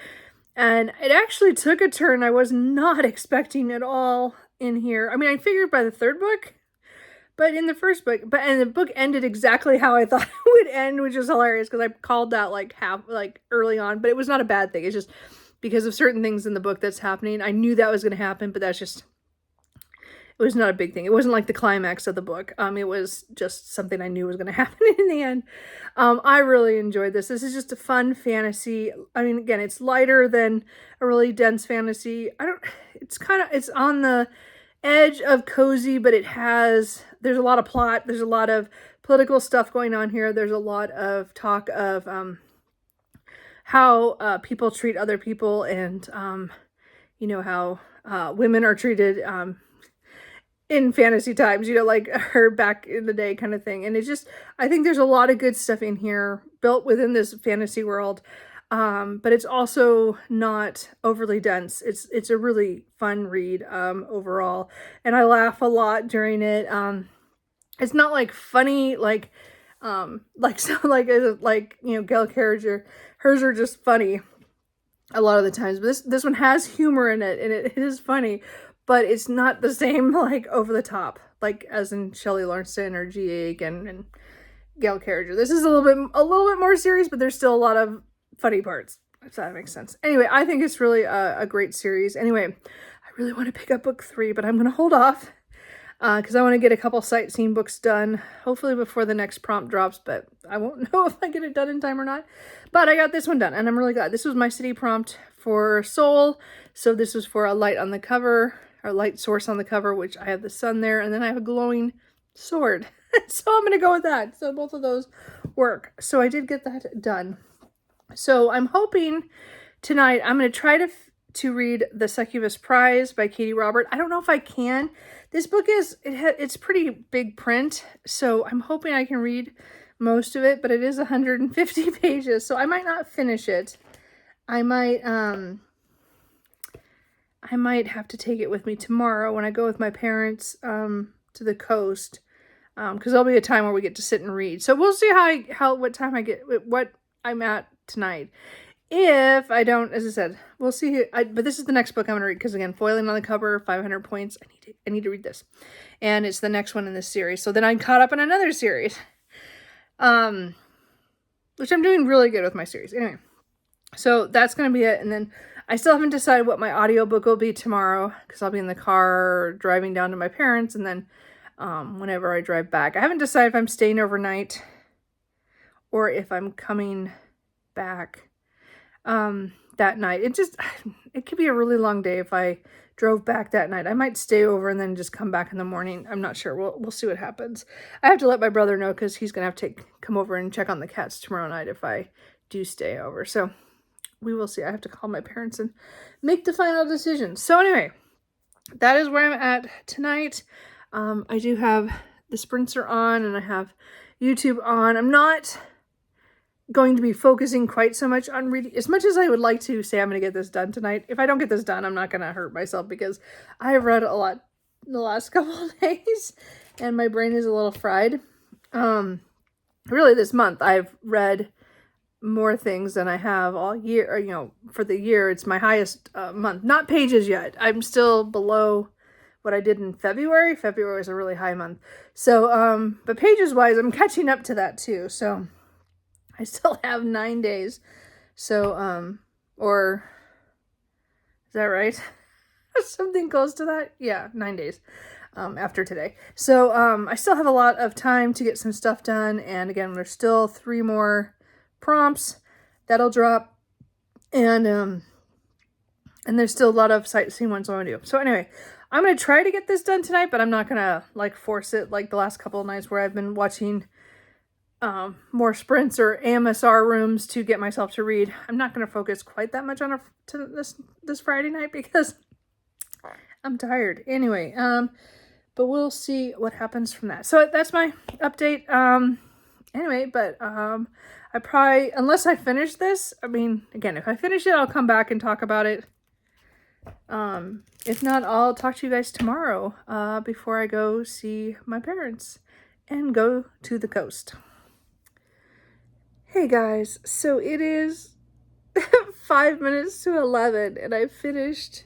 And it actually took a turn I was not expecting at all in here. I mean, I figured by the third book, but in the first book, and the book ended exactly how I thought it would end, which is hilarious because I called that early on, but it was not a bad thing. It's just because of certain things in the book that's happening. I knew that was going to happen, but that's just, it was not a big thing. It wasn't like the climax of the book. It was just something I knew was going to happen in the end. I really enjoyed this. This is just a fun fantasy. I mean, again, it's lighter than a really dense fantasy. It's on the edge of cozy, but there's a lot of plot. There's a lot of political stuff going on here. There's a lot of talk of how people treat other people, and how women are treated in fantasy times, like her back in the day kind of thing. And I think there's a lot of good stuff in here built within this fantasy world. But it's also not overly dense. It's a really fun read overall, and I laugh a lot during it. It's not like funny like Gail Carriger. Hers are just funny a lot of the times, but this one has humor in it, and it is funny, but it's not the same over the top as in Shelley Lawrenson or G.A. Aiken and Gail Carriger. This is a little bit more serious, but there's still a lot of funny parts, if that makes sense. Anyway, I think it's really a great series. Anyway, I really want to pick up book 3, but I'm going to hold off because I want to get a couple sightseeing books done, hopefully before the next prompt drops, but I won't know if I get it done in time or not. But I got this one done, and I'm really glad. This was my city prompt for soul. So this was for a light on the cover, or light source on the cover, which I have the sun there, and then I have a glowing sword. So I'm going to go with that. So both of those work. So I did get that done. So I'm hoping tonight I'm going to try to read The Succubus Prize by Katie Robert. I don't know if I can. This book it's pretty big print, so I'm hoping I can read most of it, but it is 150 pages, so I might not finish it. I might have to take it with me tomorrow when I go with my parents to the coast, because there'll be a time where we get to sit and read. So we'll see what time what I'm at tonight. If I don't, as I said, we'll see. But this is the next book I'm going to read, because again, foiling on the cover, 500 points. I need to read this, and it's the next one in this series. So then I'm caught up in another series, which I'm doing really good with my series. Anyway, so that's going to be it. And then I still haven't decided what my audiobook will be tomorrow, because I'll be in the car driving down to my parents, and then whenever I drive back, I haven't decided if I'm staying overnight or if I'm coming back that night. It could be a really long day if I drove back that night. I might stay over and then just come back in the morning. I'm not sure. We'll see what happens. I have to let my brother know, because he's gonna have to come over and check on the cats tomorrow night if I do stay over. So we will see. I have to call my parents and make the final decision. So anyway, that is where I'm at tonight. I do have the Sprinter on, and I have YouTube on. I'm not going to be focusing quite so much on reading, as much as I would like to say I'm going to get this done tonight. If I don't get this done, I'm not going to hurt myself, because I have read a lot the last couple of days and my brain is a little fried. Really this month I've read more things than I have all year, or, for the year. It's my highest month. Not pages yet. I'm still below what I did in February. February was a really high month. So, but pages wise, I'm catching up to that too. So I still have 9 days. So, or is that right? Something close to that? Yeah, 9 days after today. So, I still have a lot of time to get some stuff done. And again, there's still 3 more prompts that'll drop. And there's still a lot of sightseeing ones I want to do. So anyway, I'm going to try to get this done tonight, but I'm not going to force it like the last couple of nights where I've been watching more sprints or AMSR rooms to get myself to read. I'm not going to focus quite that much on this Friday night, because I'm tired. Anyway, but we'll see what happens from that. So that's my update. Anyway, but I probably, unless I finish this, again, if I finish it, I'll come back and talk about it. If not, I'll talk to you guys tomorrow before I go see my parents and go to the coast. Hey guys, so it is 5 minutes to 11 and I finished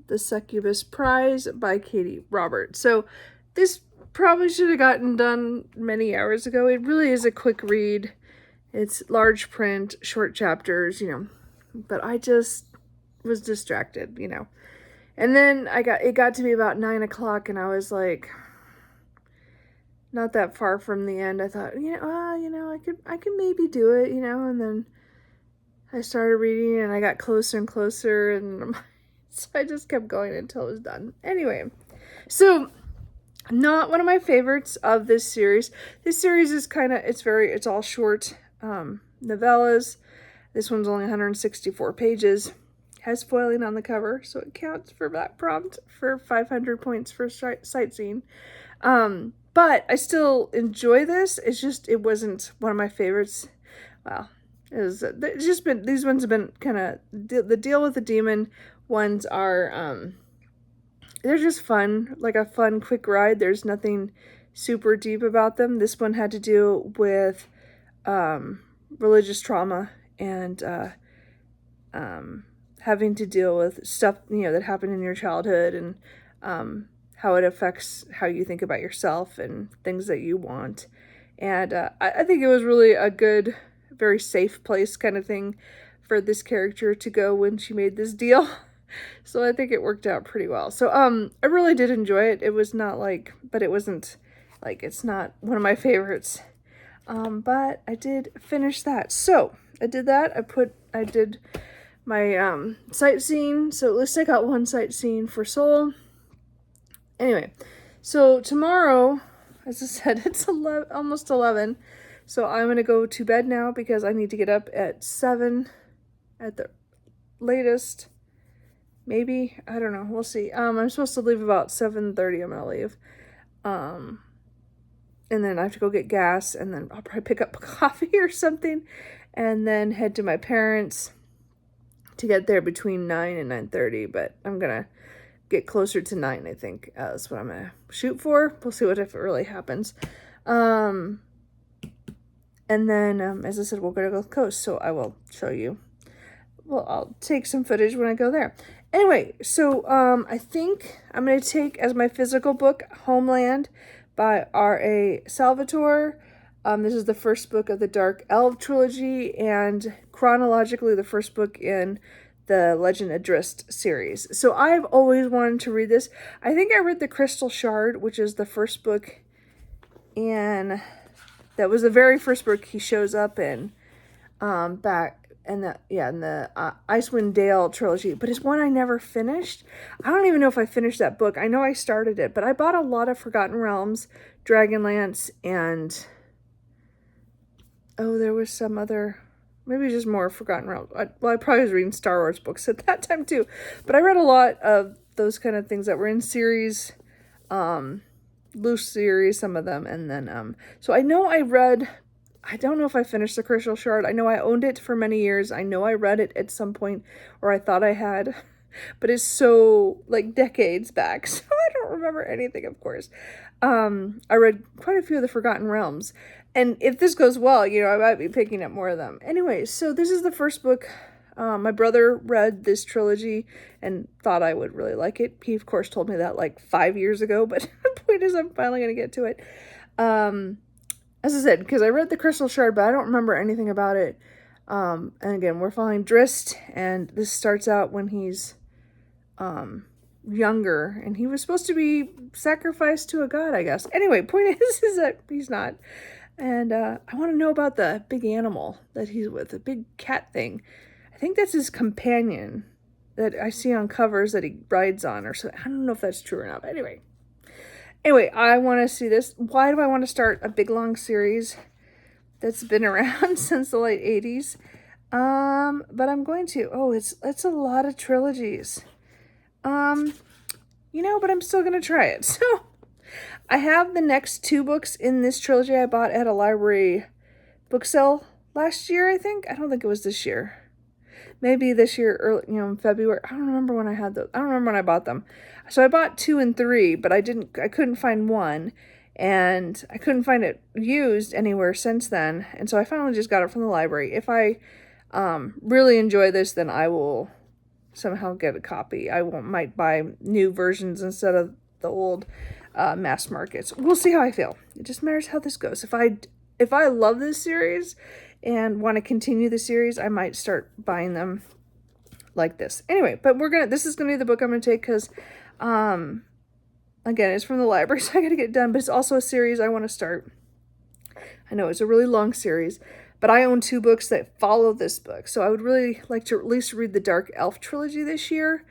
The Succubus Prize by Katie Robert. So this probably should have gotten done many hours ago. It really is a quick read. It's large print, short chapters, but I just was distracted, And then it got to be about 9 o'clock and I was like, not that far from the end. I thought, I could maybe do it, and then I started reading and I got closer and closer, and so I just kept going until it was done. Anyway, so not one of my favorites of this series. This series is it's all short novellas. This one's only 164 pages. Has foiling on the cover, so it counts for that prompt for 500 points for sightseeing. But I still enjoy this. It's just, it wasn't one of my favorites. Well, it's just been, these ones have been kind of, the Deal with the Demon ones are, they're just fun, like a fun, quick ride. There's nothing super deep about them. This one had to do with religious trauma and having to deal with stuff, that happened in your childhood, and how it affects how you think about yourself and things that you want. And I think it was really a good, very safe place kind of thing for this character to go when she made this deal. So I think it worked out pretty well. So I really did enjoy it. It was not but it wasn't it's not one of my favorites. But I did finish that. So I did that. I did my sightseeing, so at least I got one sightseeing for Seoul. Anyway, so tomorrow, as I said, it's almost 11, so I'm going to go to bed now because I need to get up at 7 at the latest. Maybe, I don't know, we'll see. I'm supposed to leave about 7:30. I'm going to leave. And then I have to go get gas, and then I'll probably pick up coffee or something, and then head to my parents' to get there between 9 and 9:30, but I'm going to get closer to 9, I think. That's what I'm going to shoot for. We'll see if it really happens. And then, as I said, we'll go to Gulf Coast, so I will show you. Well, I'll take some footage when I go there. Anyway, so I think I'm going to take as my physical book, Homeland by R.A. Salvatore. This is the first book of the Dark Elf trilogy, and chronologically the first book in the Legend of Drizzt series. So I've always wanted to read this. I think I read The Crystal Shard, which is the first book in... That was the very first book he shows up in, back in the Icewind Dale trilogy. But it's one I never finished. I don't even know if I finished that book. I know I started it, but I bought a lot of Forgotten Realms, Dragonlance, and there was some other, maybe just more Forgotten Realms. I probably was reading Star Wars books at that time too. But I read a lot of those kind of things that were in series, loose series, some of them, and then so I know I read, I don't know if I finished The Crystal Shard. I know I owned it for many years. I know I read it at some point, or I thought I had, but it's so like decades back, so I don't remember anything, of course. I read quite a few of the Forgotten Realms, and if this goes well, I might be picking up more of them. Anyway, so this is the first book. My brother read this trilogy and thought I would really like it. He, of course, told me that like 5 years ago, but the point is I'm finally going to get to it. As I said, because I read The Crystal Shard, but I don't remember anything about it. And again, we're following Drizzt, and this starts out when he's younger, and he was supposed to be sacrificed to a god, I guess. Anyway, point is that he's not. And I want to know about the big animal that he's with, the big cat thing. I think that's his companion that I see on covers that he rides on, or so. I don't know if that's true or not. But anyway, I want to see this. Why do I want to start a big long series that's been around since the late 80s? But I'm going to. Oh, it's a lot of trilogies. But I'm still going to try it. So I have the next 2 books in this trilogy I bought at a library book sale last year, I think. I don't think it was this year. Maybe this year, early, in February. I don't remember when I had those. I don't remember when I bought them. So I bought 2 and 3, but I couldn't find 1, and I couldn't find it used anywhere since then. And so I finally just got it from the library. If I really enjoy this, then I will somehow get a copy. I might buy new versions instead of the old mass markets. We'll see how I feel. It just matters how this goes. If I love this series and want to continue the series, I might start buying them like this. Anyway, but this is gonna be the book I'm gonna take because again, it's from the library, so I gotta get it done, but it's also a series I want to start. I know it's a really long series, but I own 2 books that follow this book, so I would really like to at least read the Dark Elf trilogy this year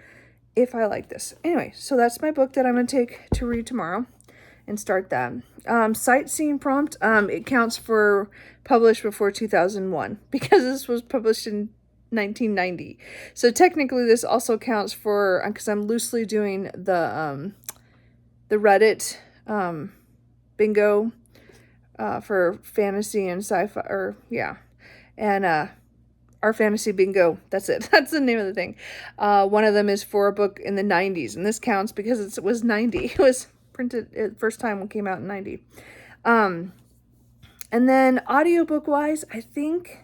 if I like this. Anyway, so that's my book that I'm gonna take to read tomorrow and start that. Sightseeing prompt, it counts for published before 2001 because this was published in 1990. So technically this also counts for, because I'm loosely doing the Reddit bingo for fantasy and sci-fi, and our fantasy bingo. That's it. That's the name of the thing. One of them is for a book in the 90s, and this counts because it was 90. It was printed first time when it came out in 90. And then audiobook wise, I think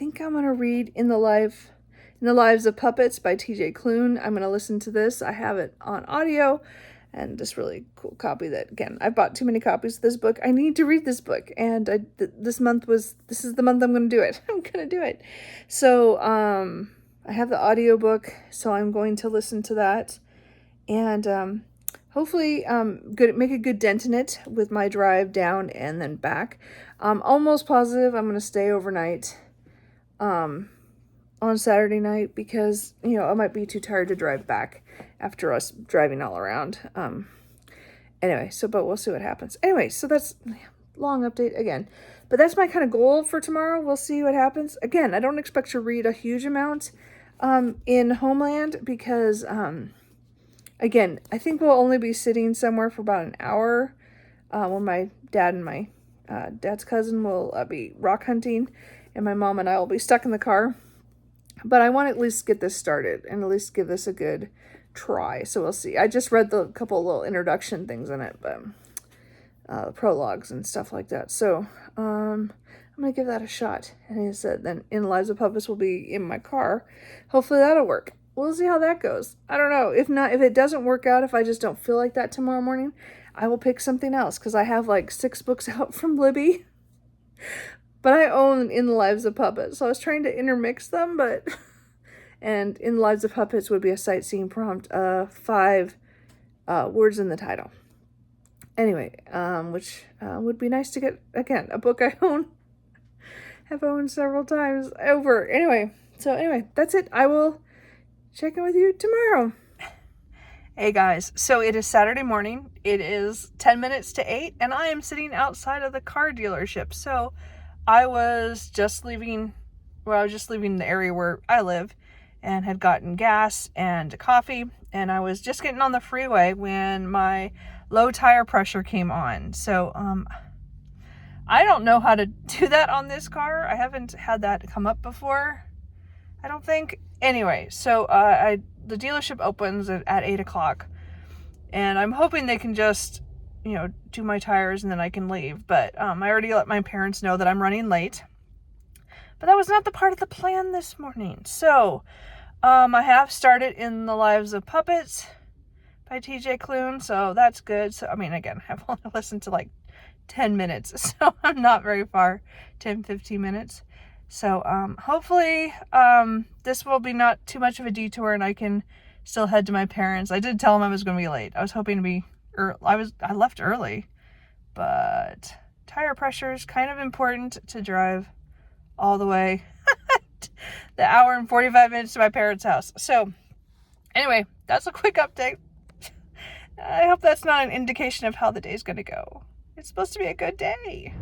I'm gonna read In the Lives of Puppets by TJ Klune. I'm gonna listen to this. I have it on audio, and this really cool copy that, again, I bought too many copies of this book. I need to read this book, and this is the month I'm gonna do it. I'm gonna do it. So I have the audiobook, so I'm going to listen to that, and hopefully make a good dent in it with my drive down and then back. I'm almost positive I'm going to stay overnight on Saturday night because, you know, I might be too tired to drive back after us driving all around. Anyway, so, but we'll see what happens. Anyway, so that's long update again, but that's my kind of goal for tomorrow. We'll see what happens. Again, I don't expect to read a huge amount, in Homeland because, again, I think we'll only be sitting somewhere for about an hour, when my dad and my, dad's cousin will be rock hunting, and my mom and I will be stuck in the car. But I want to at least get this started and at least give this a good try. So we'll see. I just read the couple little introduction things in it, but prologues and stuff like that. So I'm going to give that a shot. And he said then In the Lives of Puppets will be in my car. Hopefully that'll work. We'll see how that goes. I don't know. If not, if it doesn't work out, if I just don't feel like that tomorrow morning, I will pick something else because I have like 6 books out from Libby. But I own In the Lives of Puppets, so I was trying to intermix them, but... And In the Lives of Puppets would be a sightseeing prompt, 5 words in the title. Anyway, which would be nice to get, again, a book I have owned several times over. Anyway, that's it. I will check in with you tomorrow. Hey guys, so it is Saturday morning. It is 10 minutes to 8, and I am sitting outside of the car dealership. So I was just leaving the area where I live and had gotten gas and coffee, and I was just getting on the freeway when my low tire pressure came on. So I don't know how to do that on this car. I haven't had that come up before, I don't think. Anyway, so the dealership opens at 8 o'clock, and I'm hoping they can just, you know, do my tires and then I can leave. But I already let my parents know that I'm running late. But that was not the part of the plan this morning. So, I have started In the Lives of Puppets by TJ Klune, so that's good. So, I mean, again, I've only listened to like 10 minutes, so I'm not very far, 10, 15 minutes. So, hopefully, this will be not too much of a detour and I can still head to my parents. I did tell them I was going to be late. I was hoping to be, I left early, but tire pressure is kind of important to drive all the way the hour and 45 minutes to my parents' house. So anyway, that's a quick update. I hope that's not an indication of how the day's going to go. It's supposed to be a good day.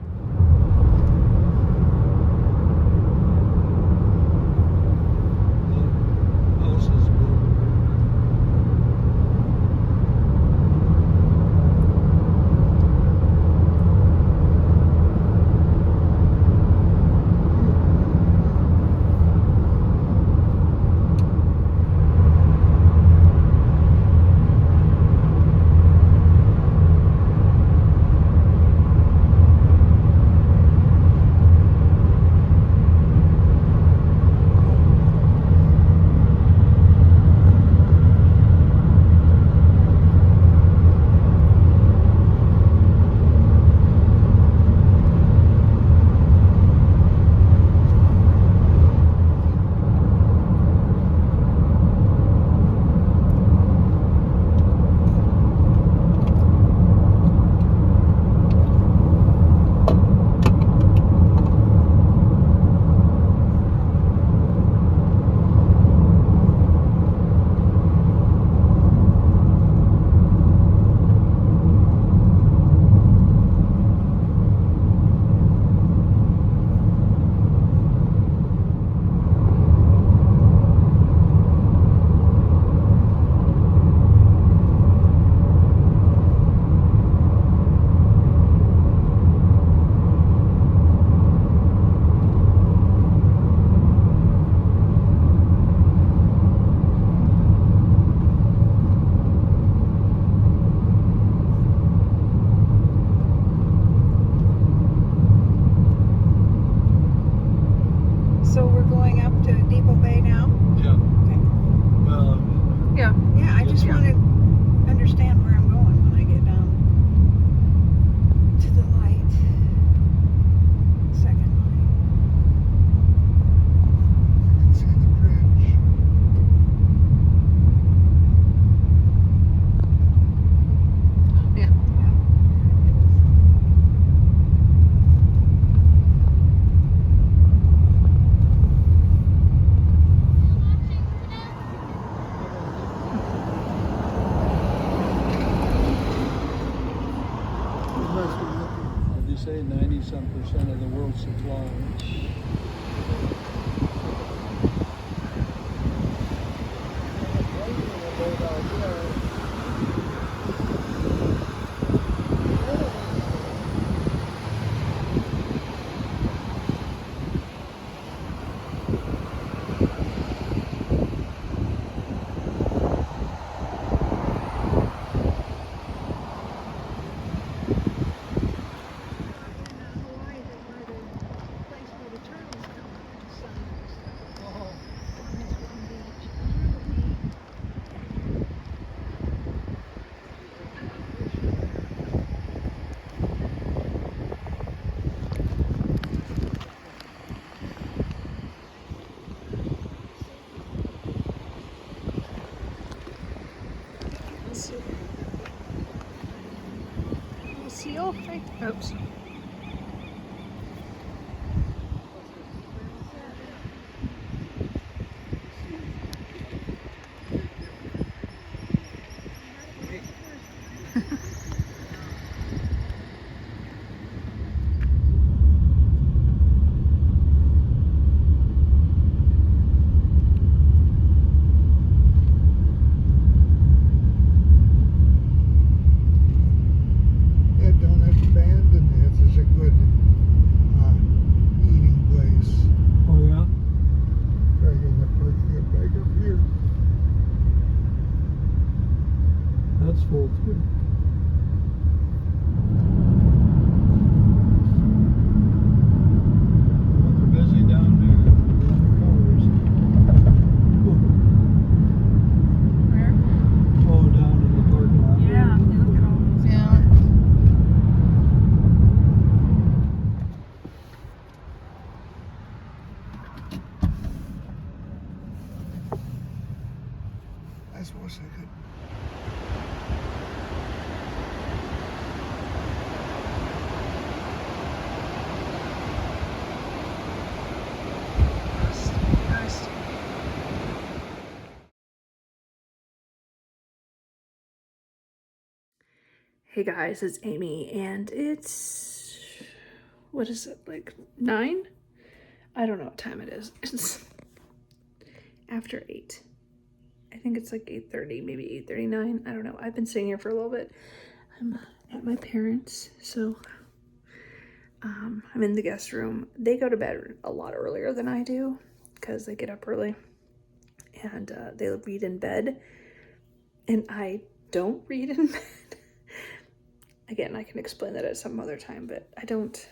some% of the world's supply. Seal? Oops. Full too. Well, they're busy down there in the cars. Where? Oh, down in the parking lot. Yeah, look at all those. Yeah. I suppose I could. Hey guys, it's Amy, and it's, what is it, like 9? I don't know what time it is. It's after 8. I think it's like 8:30, maybe 8:39. I don't know. I've been sitting here for a little bit. I'm at my parents', so I'm in the guest room. They go to bed a lot earlier than I do because they get up early, and they read in bed, and I don't read in bed. Again, I can explain that at some other time, but I don't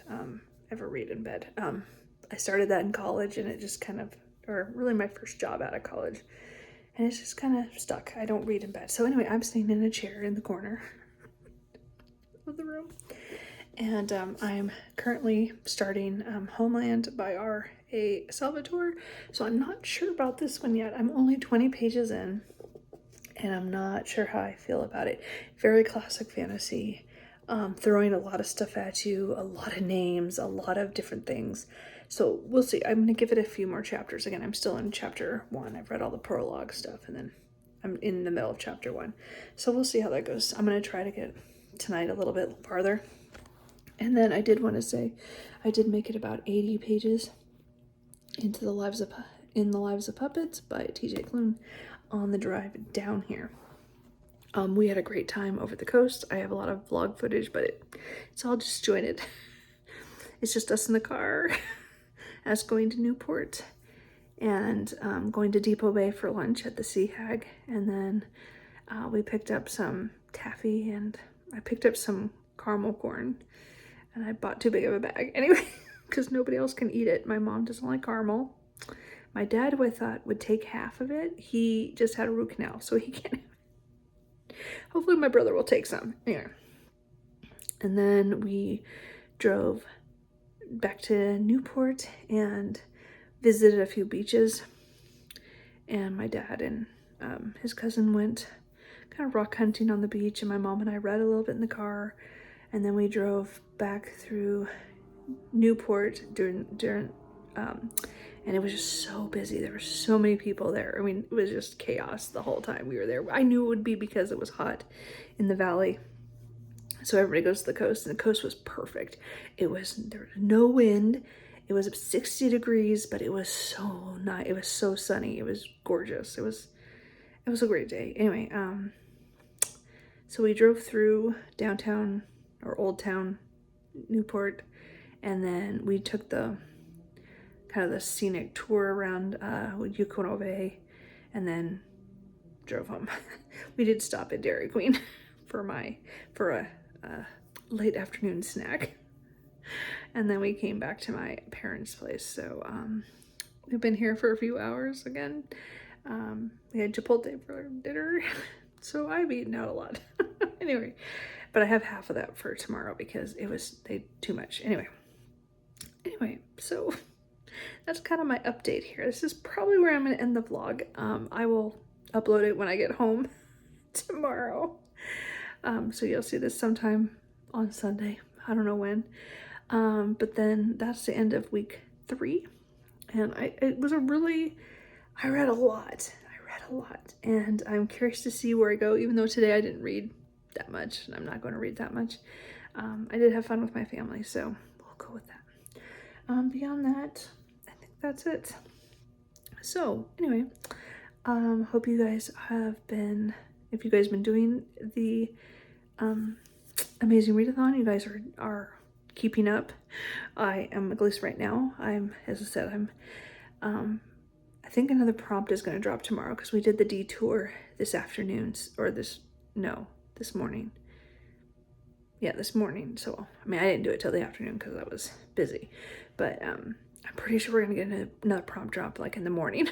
ever read in bed. I started that in college, and it just kind of, or really my first job out of college, and it's just kind of stuck. I don't read in bed. So anyway, I'm sitting in a chair in the corner of the room, and I'm currently starting Homeland by R.A. Salvatore. So I'm not sure about this one yet. I'm only 20 pages in, and I'm not sure how I feel about it. Very classic fantasy. Throwing a lot of stuff at you, a lot of names, a lot of different things. So we'll see. I'm going to give it a few more chapters. Again, I'm still in chapter 1. I've read all the prologue stuff, and then I'm in the middle of chapter 1. So we'll see how that goes. I'm going to try to get tonight a little bit farther. And then I did want to say, I did make it about 80 pages into the Lives of Puppets by T.J. Klune on the drive down here. We had a great time over the coast. I have a lot of vlog footage, but it's all disjointed. It's just us in the car, us going to Newport, and going to Depot Bay for lunch at the Sea Hag. And then we picked up some taffy, and I picked up some caramel corn, and I bought too big of a bag. Anyway, because nobody else can eat it. My mom doesn't like caramel. My dad, who I thought would take half of it, he just had a root canal, so he can't. Hopefully my brother will take some. Anyway. And then we drove back to Newport and visited a few beaches. And my dad and his cousin went kind of rock hunting on the beach, and my mom and I read a little bit in the car. And then we drove back through Newport during and it was just so busy. There were so many people there. I mean, it was just chaos the whole time we were there. I knew it would be because it was hot in the valley. So everybody goes to the coast, and the coast was perfect. There was no wind. It was 60 degrees, but it was so nice. It was so sunny. It was gorgeous. It was a great day. Anyway, so we drove through downtown or Old Town Newport, and then we took the kind of the scenic tour around Yukono Bay, and then drove home. We did stop at Dairy Queen for a late afternoon snack, and then we came back to my parents' place. So we've been here for a few hours again. We had Chipotle for dinner, so I've eaten out a lot. Anyway, but I have half of that for tomorrow because it was too much. Anyway, so that's kind of my update here. This is probably where I'm gonna end the vlog. I will upload it when I get home tomorrow. So you'll see this sometime on Sunday. I don't know when. But then that's the end of week 3. And I read a lot. And I'm curious to see where I go, even though today I didn't read that much, and I'm not going to read that much. I did have fun with my family, so we'll go with that. Beyond that, I think that's it. So anyway, hope you guys if you guys have been doing the amazing readathon, you guys are keeping up. I am, at least right now, as I said, I think another prompt is going to drop tomorrow because we did the detour this afternoon, or this morning. Yeah, this morning. So, I mean, I didn't do it till the afternoon because I was busy, but I'm pretty sure we're going to get another prompt drop like in the morning.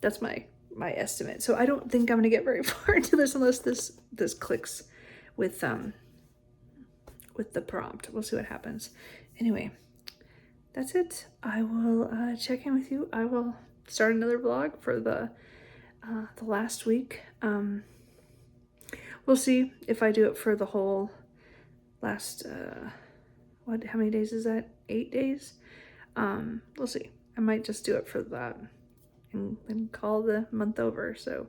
That's my estimate. So I don't think I'm going to get very far into this unless this clicks with the prompt. We'll see what happens. Anyway, that's it. I will check in with you. I will start another vlog for the last week. We'll see if I do it for the whole last how many days is that? 8 days? We'll see. I might just do it for that and call the month over. So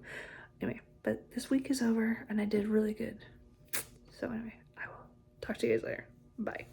anyway, but this week is over and I did really good. So anyway, I will talk to you guys later. Bye.